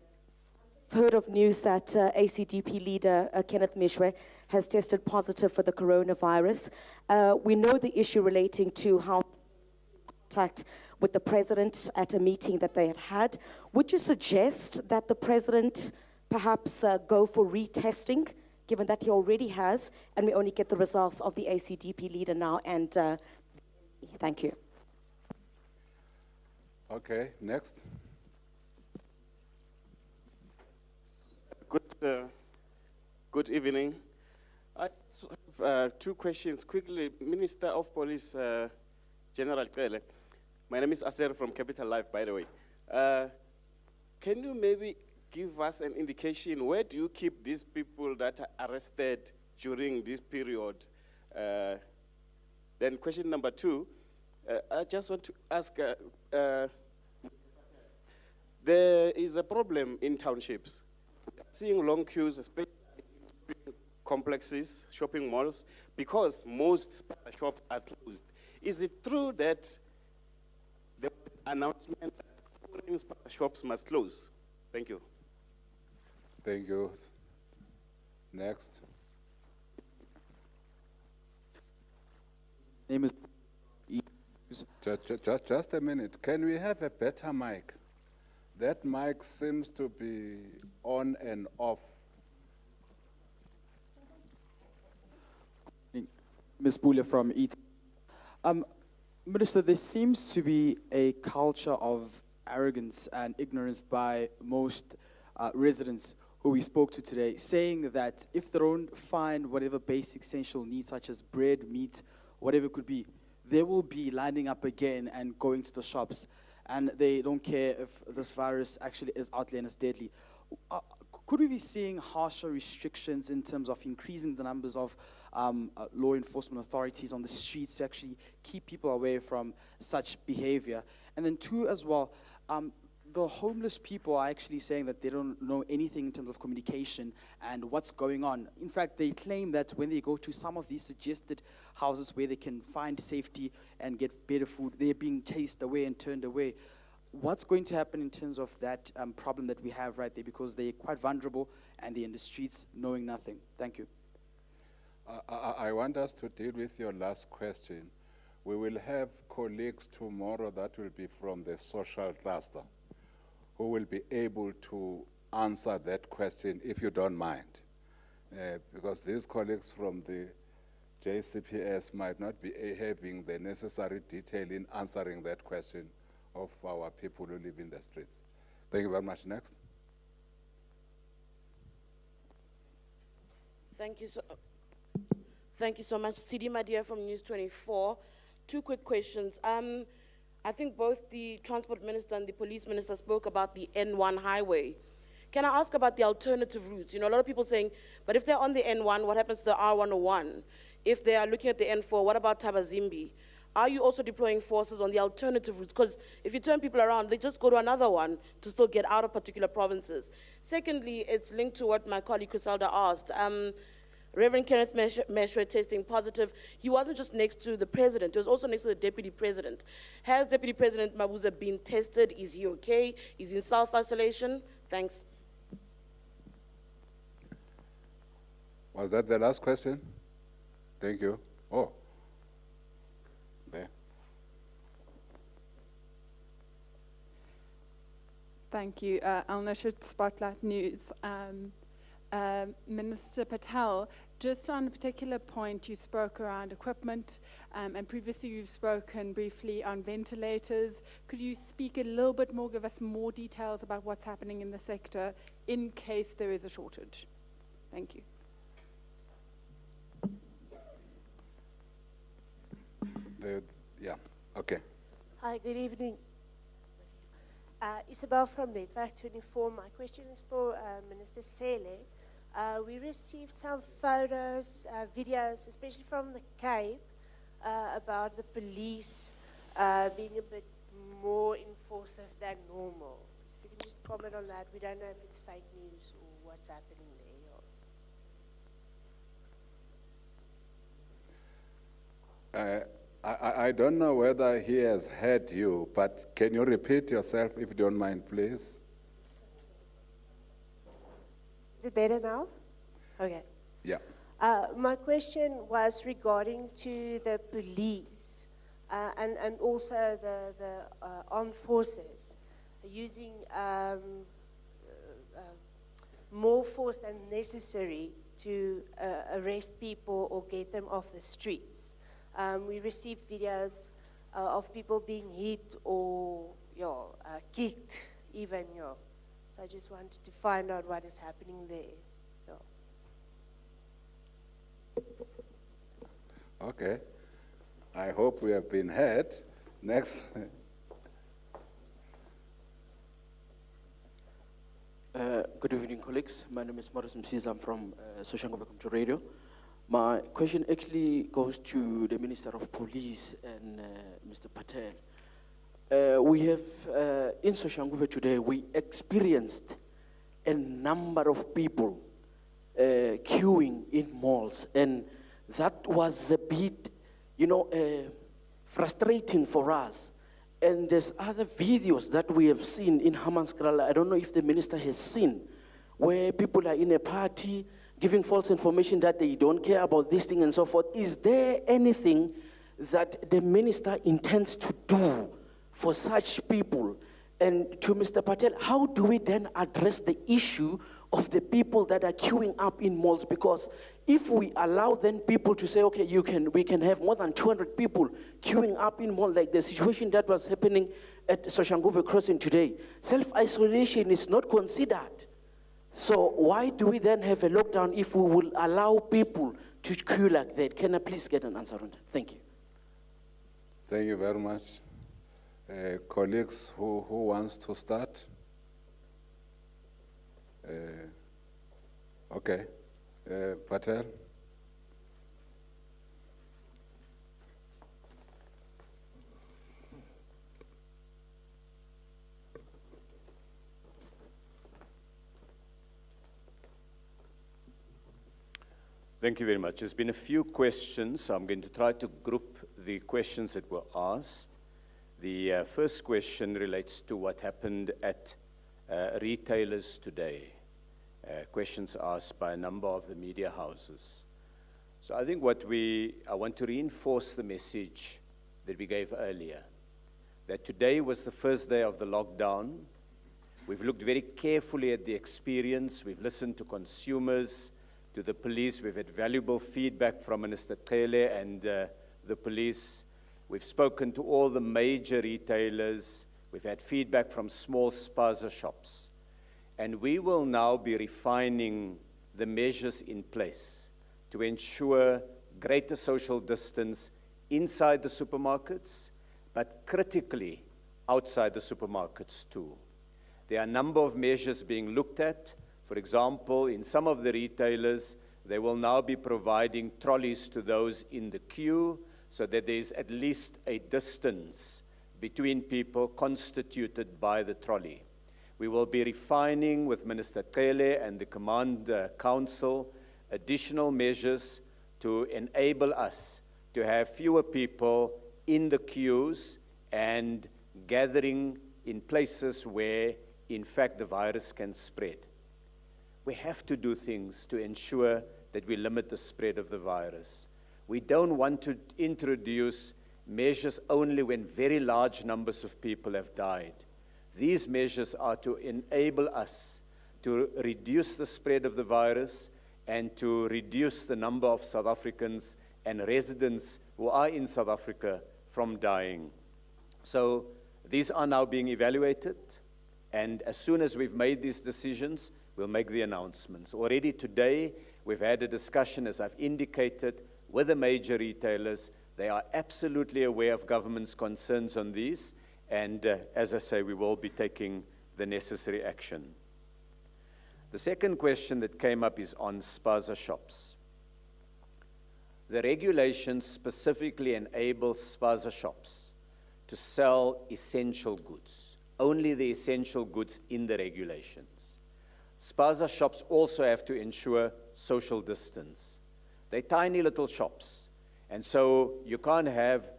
Speaker 7: I've heard of news that ACDP leader Kenneth Mishwe has tested positive for the coronavirus. We know the issue relating to how contact with the president at a meeting that they had. Would you suggest that the president perhaps go for retesting, given that he already has, and we only get the results of the ACDP leader now? And thank you.
Speaker 2: Okay, next.
Speaker 8: Good evening. I have two questions quickly. Minister of Police, General Cele. My name is Aser from Capital Life, by the way. Can you maybe give us an indication, where do you keep these people that are arrested during this period? Then question number 2, I just want to ask, there is a problem in townships. Seeing long queues, especially in complexes, shopping malls, because most shops are closed. Is it true that the announcement that foreign shops must close? Thank you.
Speaker 2: Thank you. Next.
Speaker 9: Name is
Speaker 2: Just a minute. Can we have a better mic? That mic seems to be on and off.
Speaker 9: Ms. Bula from ET. Minister, there seems to be a culture of arrogance and ignorance by most residents who we spoke to today, saying that if they don't find whatever basic essential needs, such as bread, meat, whatever it could be, they will be lining up again and going to the shops. And they don't care if this virus actually is out there and is deadly. Could we be seeing harsher restrictions in terms of increasing the numbers of law enforcement authorities on the streets to actually keep people away from such behavior? And then 2 as well, the homeless people are actually saying that they don't know anything in terms of communication and what's going on. In fact, they claim that when they go to some of these suggested houses where they can find safety and get better food, they're being chased away and turned away. What's going to happen in terms of that problem that we have right there? Because they're quite vulnerable and they're in the streets knowing nothing. Thank you.
Speaker 2: I want us to deal with your last question. We will have colleagues tomorrow that will be from the social cluster who will be able to answer that question, if you don't mind. Because these colleagues from the JCPS might not be having the necessary detail in answering that question of our people who live in the streets. Thank you very much. Next.
Speaker 10: Thank you so much. Sidi Madia from News 24. 2 quick questions. I think both the Transport Minister and the Police Minister spoke about the N1 highway. Can I ask about the alternative routes? You know, a lot of people saying, but if they're on the N1, what happens to the R101? If they are looking at the N4, what about Tabazimbi? Are you also deploying forces on the alternative routes? Because if you turn people around, they just go to another one to still get out of particular provinces. Secondly, it's linked to what my colleague Criselda asked. Reverend Kenneth Meshwe testing positive. He wasn't just next to the president, he was also next to the deputy president. Has Deputy President Mabuza been tested? Is he okay? Is he in self-isolation? Thanks.
Speaker 2: Was that the last question? Thank you. Oh. There.
Speaker 11: Thank you. Al-Nashid, Spotlight News. Minister Patel, just on a particular point, you spoke around equipment, and previously you've spoken briefly on ventilators. Could you speak a little bit more, give us more details about what's happening in the sector in case there is a shortage? Thank you.
Speaker 2: Yeah, okay.
Speaker 12: Hi, good evening. Isabel from Network 24. My question is for Minister Cele. We received some photos, videos, especially from the Cape, about the police being a bit more enforcing than normal. If you can just comment on that. We don't know if it's fake news or what's happening
Speaker 2: there. I don't know whether he has heard you, but can you repeat yourself if you don't mind, please?
Speaker 12: Is it better now? Okay.
Speaker 2: Yeah.
Speaker 12: My question was regarding to the police and also the armed forces using more force than necessary to arrest people or get them off the streets. We received videos of people being hit or kicked even. So I just wanted to find out what is happening there.
Speaker 2: Okay. I hope we have been heard. Next.
Speaker 13: Good evening, colleagues. My name is Morris Msiza. I'm from Soshanguve Community Radio. My question actually goes to the Minister of Police and Mr. Patel. We have, in Soshanguve today, we experienced a number of people queuing in malls, and that was a bit, frustrating for us. And there's other videos that we have seen in Hammanskraal. I don't know if the minister has seen, where people are in a party giving false information that they don't care about this thing and so forth. Is there anything that the minister intends to do for such people? And to Mr. Patel, how do we then address the issue of the people that are queuing up in malls? Because if we allow then people to say, okay, we can have more than 200 people queuing up in malls, like the situation that was happening at Soshanguve Crossing today, self-isolation is not considered. So why do we then have a lockdown if we will allow people to queue like that? Can I please get an answer on that? Thank you.
Speaker 2: Thank you very much. Colleagues, who wants to start? Okay. Patel?
Speaker 5: Thank you very much. There's been a few questions, so I'm going to try to group the questions that were asked. The first question relates to what happened at retailers today. Questions asked by a number of the media houses. So I think I want to reinforce the message that we gave earlier, that today was the first day of the lockdown. We've looked very carefully at the experience. We've listened to consumers, to the police. We've had valuable feedback from Minister Cele and the police. We've spoken to all the major retailers. We've had feedback from small spaza shops. And we will now be refining the measures in place to ensure greater social distance inside the supermarkets, but critically outside the supermarkets too. There are a number of measures being looked at. For example, in some of the retailers, they will now be providing trolleys to those in the queue so that there is at least a distance between people constituted by the trolley. We will be refining with Minister Cele and the Command Council additional measures to enable us to have fewer people in the queues and gathering in places where, in fact, the virus can spread. We have to do things to ensure that we limit the spread of the virus. We don't want to introduce measures only when very large numbers of people have died. These measures are to enable us to reduce the spread of the virus and to reduce the number of South Africans and residents who are in South Africa from dying. So these are now being evaluated, and as soon as we've made these decisions, we'll make the announcements. Already today, we've had a discussion, as I've indicated, with the major retailers. They are absolutely aware of government's concerns on these, and as I say, we will be taking the necessary action. The second question that came up is on spaza shops. The regulations specifically enable spaza shops to sell essential goods, only the essential goods in the regulations. Spaza shops also have to ensure social distance. They're tiny little shops, and so you can't have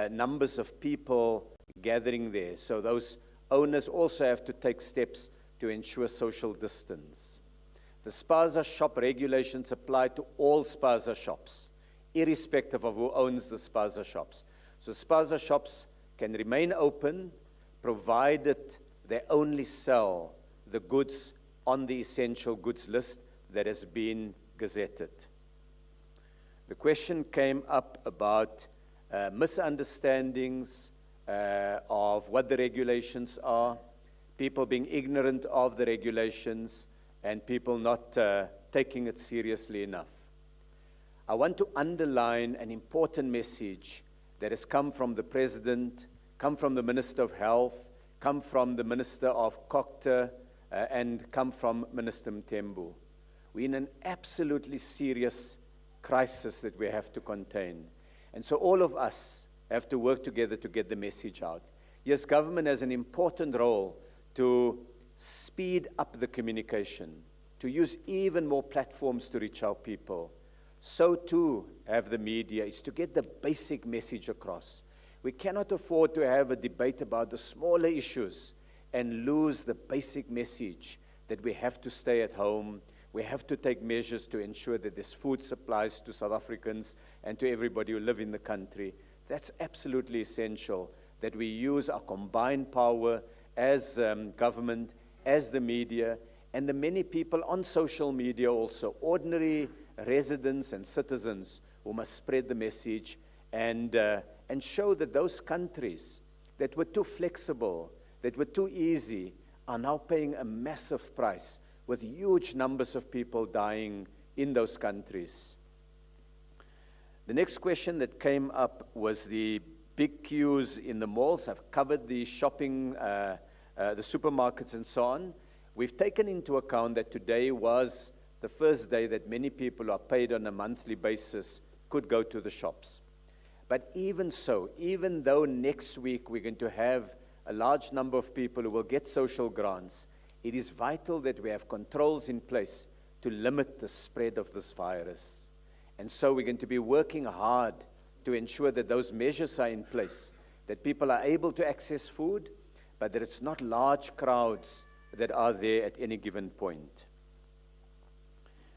Speaker 5: numbers of people gathering there. So those owners also have to take steps to ensure social distance. The spaza shop regulations apply to all spaza shops, irrespective of who owns the spaza shops. So spaza shops can remain open, provided they only sell the goods on the essential goods list that has been gazetted. The question came up about misunderstandings of what the regulations are, people being ignorant of the regulations, and people not taking it seriously enough. I want to underline an important message that has come from the President, come from the Minister of Health, come from the Minister of COCTA, and come from Minister Mthembu. We're in an absolutely serious crisis that we have to contain. And so all of us have to work together to get the message out. Yes, government has an important role to speed up the communication, to use even more platforms to reach our people. So too have the media, is to get the basic message across. We cannot afford to have a debate about the smaller issues and lose the basic message that we have to stay at home. We have to take measures to ensure that there's food supplies to South Africans and to everybody who live in the country. That's absolutely essential, that we use our combined power as government, as the media, and the many people on social media also, ordinary residents and citizens who must spread the message and show that those countries that were too flexible, that were too easy, are now paying a massive price with huge numbers of people dying in those countries. The next question that came up was the big queues in the malls. I've covered the shopping, the supermarkets and so on. We've taken into account that today was the first day that many people who are paid on a monthly basis could go to the shops. But even so, even though next week we're going to have a large number of people who will get social grants, it is vital that we have controls in place to limit the spread of this virus. And so we're going to be working hard to ensure that those measures are in place, that people are able to access food, but that it's not large crowds that are there at any given point.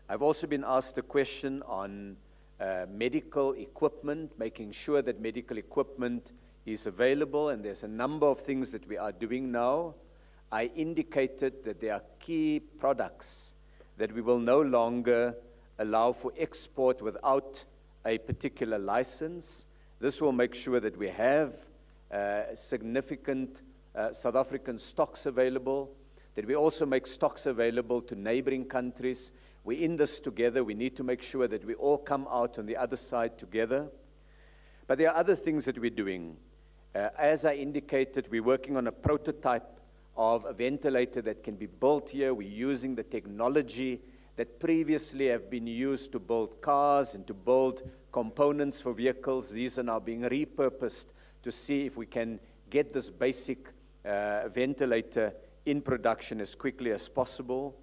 Speaker 5: I've also been asked a question on medical equipment, making sure that medical equipment is available, and there's a number of things that we are doing now. I indicated that there are key products that we will no longer allow for export without a particular license. This will make sure that we have significant South African stocks available, that we also make stocks available to neighboring countries. We're in this together. We need to make sure that we all come out on the other side together. But there are other things that we're doing. As I indicated, we're working on a prototype of a ventilator that can be built here. We're using the technology that previously have been used to build cars and to build components for vehicles. These are now being repurposed to see if we can get this basic ventilator in production as quickly as possible.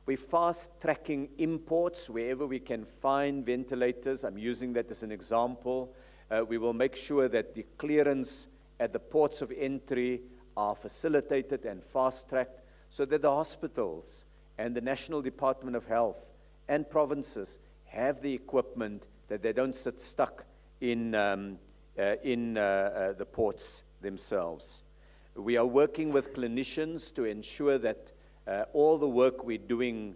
Speaker 5: We're fast-tracking imports wherever we can find ventilators. I'm using that as an example. We will make sure that the clearance at the ports of entry are facilitated and fast-tracked so that the hospitals and the National Department of Health and provinces have the equipment, that they don't sit stuck in the ports themselves. We are working with clinicians to ensure that all the work we're doing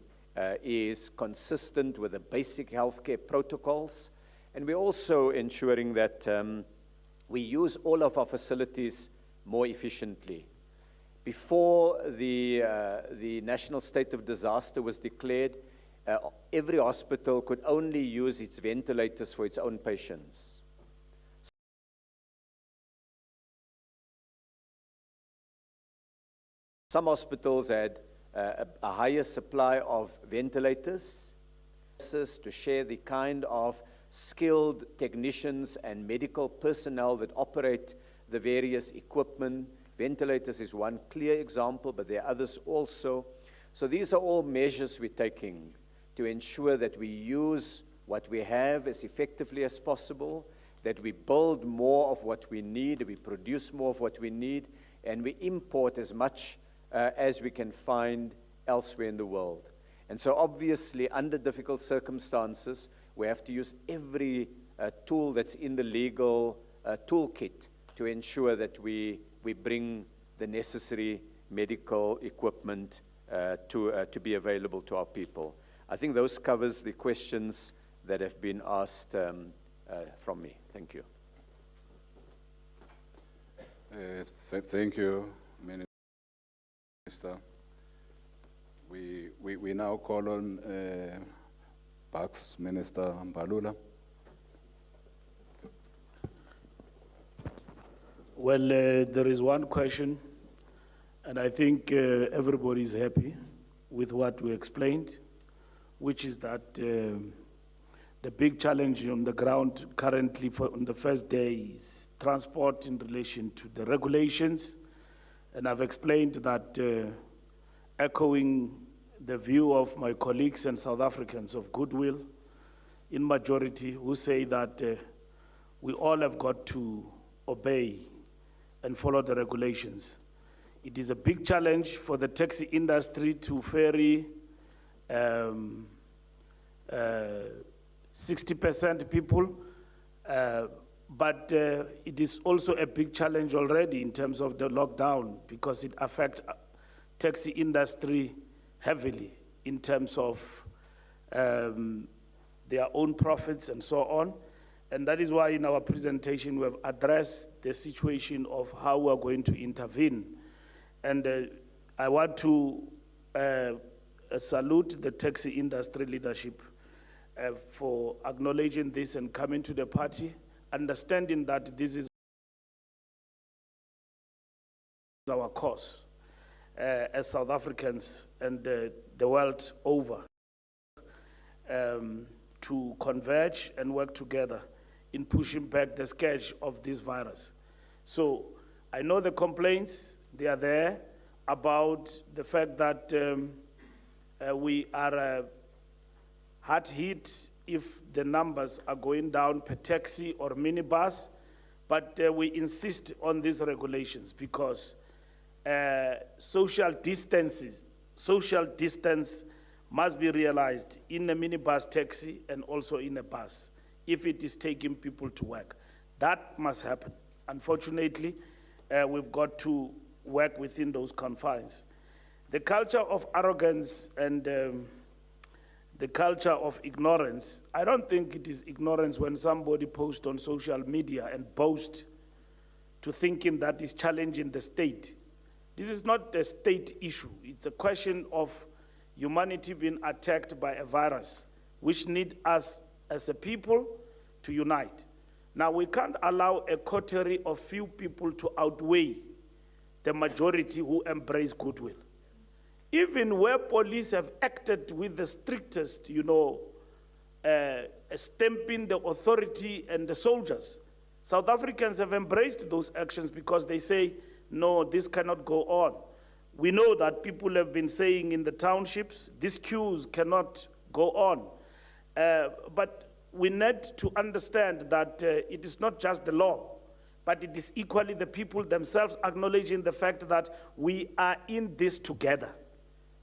Speaker 5: is consistent with the basic healthcare protocols, and we're also ensuring that we use all of our facilities more efficiently. Before the national state of disaster was declared, every hospital could only use its ventilators for its own patients. Some hospitals had a higher supply of ventilators to share the kind of skilled technicians and medical personnel that operate the various equipment. Ventilators is one clear example, but there are others also. So these are all measures we're taking to ensure that we use what we have as effectively as possible, that we build more of what we need, we produce more of what we need, and we import as much as we can find elsewhere in the world. And so obviously, under difficult circumstances, we have to use every tool that's in the legal toolkit to ensure that we bring the necessary medical equipment to be available to our people. I think those covers the questions that have been asked from me. Thank you.
Speaker 2: Thank you, Minister. We now call on Bucks Minister Mbalula.
Speaker 3: Well, there is one question And I think everybody is happy with what we explained, which is that the big challenge on the ground currently on the first day is transport in relation to the regulations. And I've explained that echoing the view of my colleagues and South Africans of goodwill, in majority, who say that we all have got to obey and follow the regulations. It is a big challenge for the taxi industry to ferry 60% people, but it is also a big challenge already in terms of the lockdown, because it affects taxi industry heavily in terms of their own profits and so on. And that is why in our presentation we have addressed the situation of how we are going to intervene. And I want to salute the taxi industry leadership for acknowledging this and coming to the party, understanding that this is our cause as South Africans and the world over, to converge and work together in pushing back the scourge of this virus. So I know the complaints, they are there, about the fact that we are hard hit if the numbers are going down per taxi or minibus, but we insist on these regulations because social distance must be realized in a minibus taxi and also in a bus if it is taking people to work. That must happen. Unfortunately, we've got to work within those confines. The culture of arrogance and the culture of ignorance, I don't think it is ignorance when somebody posts on social media and boasts to thinking that is challenging the state. This is not a state issue. It's a question of humanity being attacked by a virus, which need us as a people to unite. Now, we can't allow a coterie of few people to outweigh the majority who embrace goodwill. Even where police have acted with the strictest, stamping the authority and the soldiers, South Africans have embraced those actions because they say, no, this cannot go on. We know that people have been saying in the townships, these queues cannot go on. But we need to understand that it is not just the law, but it is equally the people themselves acknowledging the fact that we are in this together.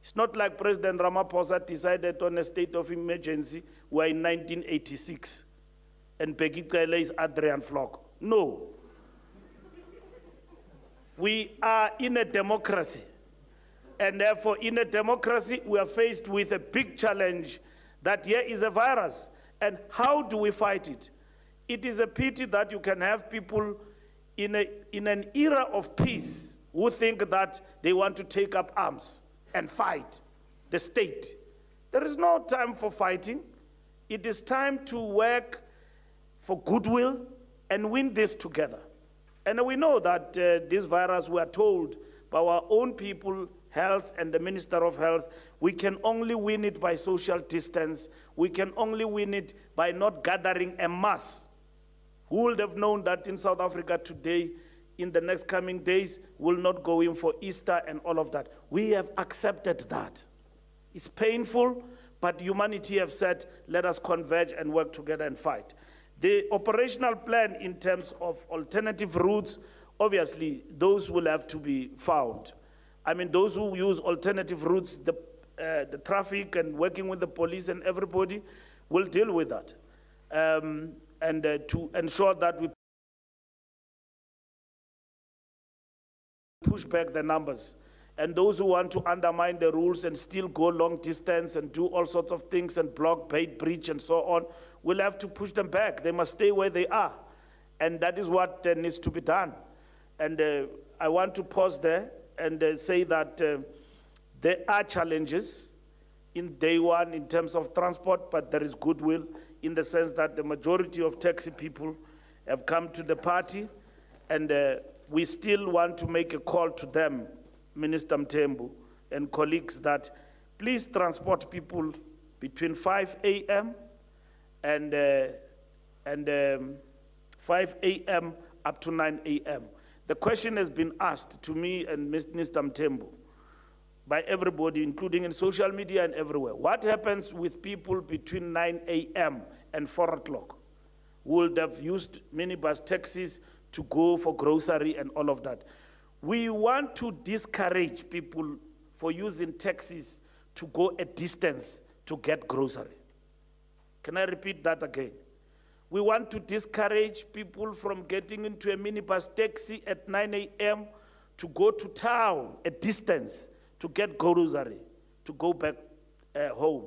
Speaker 3: It's not like President Ramaphosa decided on a state of emergency. We're in 1986, and Peggy Cele is Adrian Flock. No. We are in a democracy. And therefore, in a democracy, we are faced with a big challenge that here is a virus. And how do we fight it? It is a pity that you can have people in an era of peace who think that they want to take up arms and fight the state. There is no time for fighting. It is time to work for goodwill and win this together. And we know that this virus, we are told by our own people, Health and the Minister of Health, we can only win it by social distance. We can only win it by not gathering en masse. Who would have known that in South Africa today, in the next coming days, will not go in for Easter and all of that? We have accepted that. It's painful, but humanity have said, let us converge and work together and fight. The operational plan in terms of alternative routes, obviously, those will have to be found. I mean, those who use alternative routes, the traffic and working with the police and everybody will deal with that. And to ensure that we push back the numbers. And those who want to undermine the rules and still go long distance and do all sorts of things and block, bait, breach, and so on, we'll have to push them back. They must stay where they are. And that is what needs to be done. And I want to pause there and say that there are challenges in day one in terms of transport, but there is goodwill in the sense that the majority of taxi people have come to the party, and we still want to make a call to them Minister Mthembu and colleagues that please transport people between 5 a.m. and 5 a.m. up to 9 a.m. The question has been asked to me and Minister Mthembu by everybody, including in social media and everywhere. What happens with people between 9 a.m. and 4 o'clock? Who would have used minibus taxis to go for grocery and all of that. We want to discourage people for using taxis to go a distance to get grocery. Can I repeat that again? We want to discourage people from getting into a minibus taxi at 9 a.m. to go to town, a distance, to get grocery, to go back home.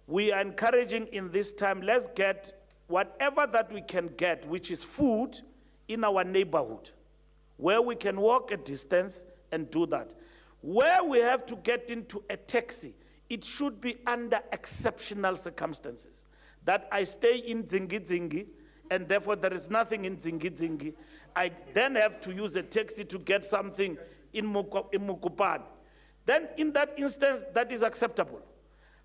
Speaker 3: We are encouraging in this time, let's get whatever that we can get, which is food, in our neighborhood, where we can walk a distance and do that. Where we have to get into a taxi, it should be under exceptional circumstances. That I stay in Zingi, and therefore there is nothing in Zingi. I then have to use a taxi to get something in Mukupani. Then in that instance, that is acceptable.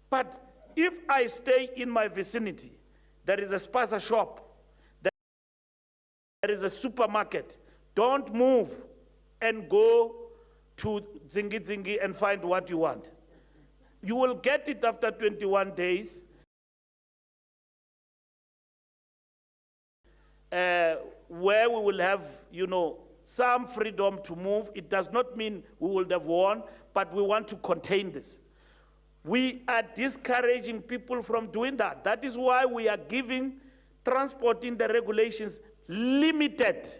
Speaker 3: But if I stay in my vicinity, there is a spaza shop, there is a supermarket, don't move and go to Zingi and find what you want. You will get it after 21 days. Where we will have, some freedom to move. It does not mean we will have won, but we want to contain this. We are discouraging people from doing that. That is why we are giving transport in the regulations limited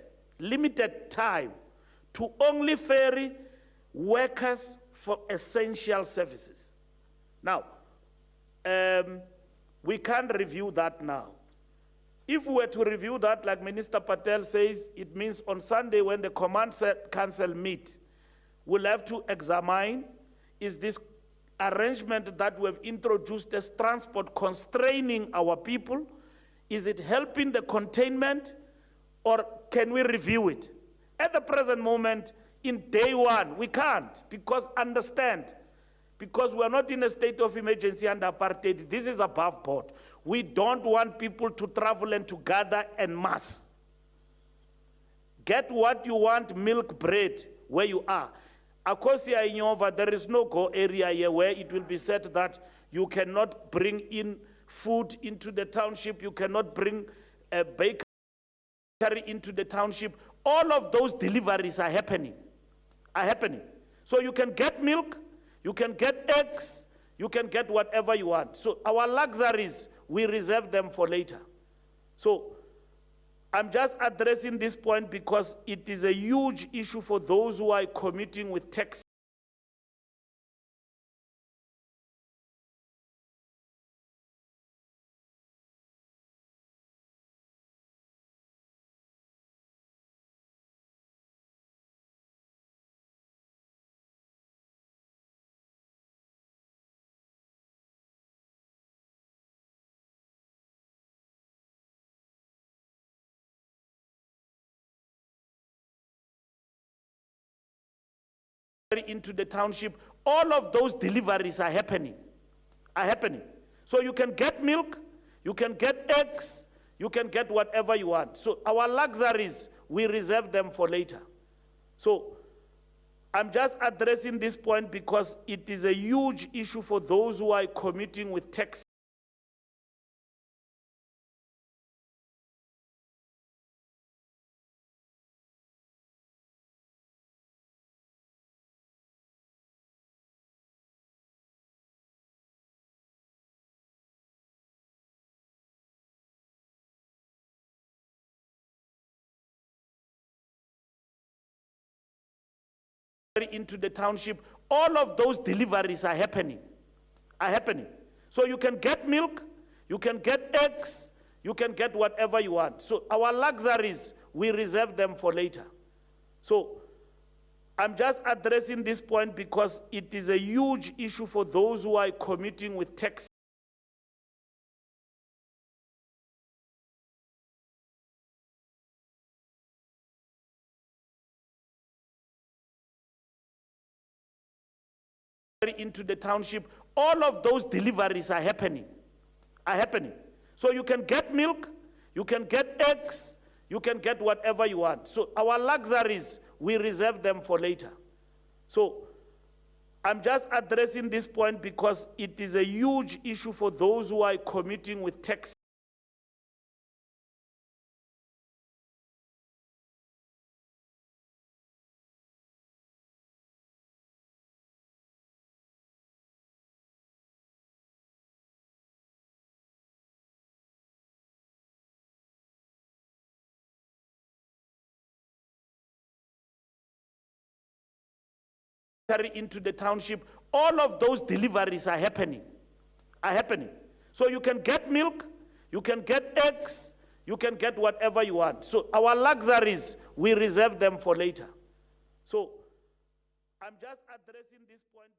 Speaker 3: time to only ferry workers for essential services. Now, we can't review that now. If we were to review that, like Minister Patel says, it means on Sunday when the Command Council meet, we'll have to examine, is this arrangement that we have introduced as transport constraining our people? Is it helping the containment, or can we review it? At the present moment, in day one, we can't, because we are not in a state of emergency under apartheid. This is above board. We don't want people to travel and to gather en masse. Get what you want, milk, bread, where you are. Akosia Inyova, there is no go area here where it will be said that you cannot bring in food into the township, you cannot bring a bakery into the township. All of those deliveries are happening. So you can get milk, you can get eggs, you can get whatever you want. So our luxuries, we reserve them for later. So I'm just addressing this point because it is a huge issue for those who are commuting with taxi. Into the township, all of those deliveries are happening. So you can get milk, you can get eggs, you can get whatever you want. So our luxuries, we reserve them for later. So I'm just addressing this point because it is a huge issue for those who are commuting with taxi. Into the township, all of those deliveries are happening. So you can get milk, you can get eggs, you can get whatever you want. So our luxuries, we reserve them for later. So I'm just addressing this point because it is a huge issue for those who are commuting with taxi. into the township, all of those deliveries are happening. So you can get milk, you can get eggs, you can get whatever you want. So our luxuries, we reserve them for later. So I'm just addressing this point because it is a huge issue for those who are commuting with taxi. Into the township, all of those deliveries are happening. So you can get milk, you can get eggs, you can get whatever you want. So our luxuries, we reserve them for later. So I'm just addressing this point.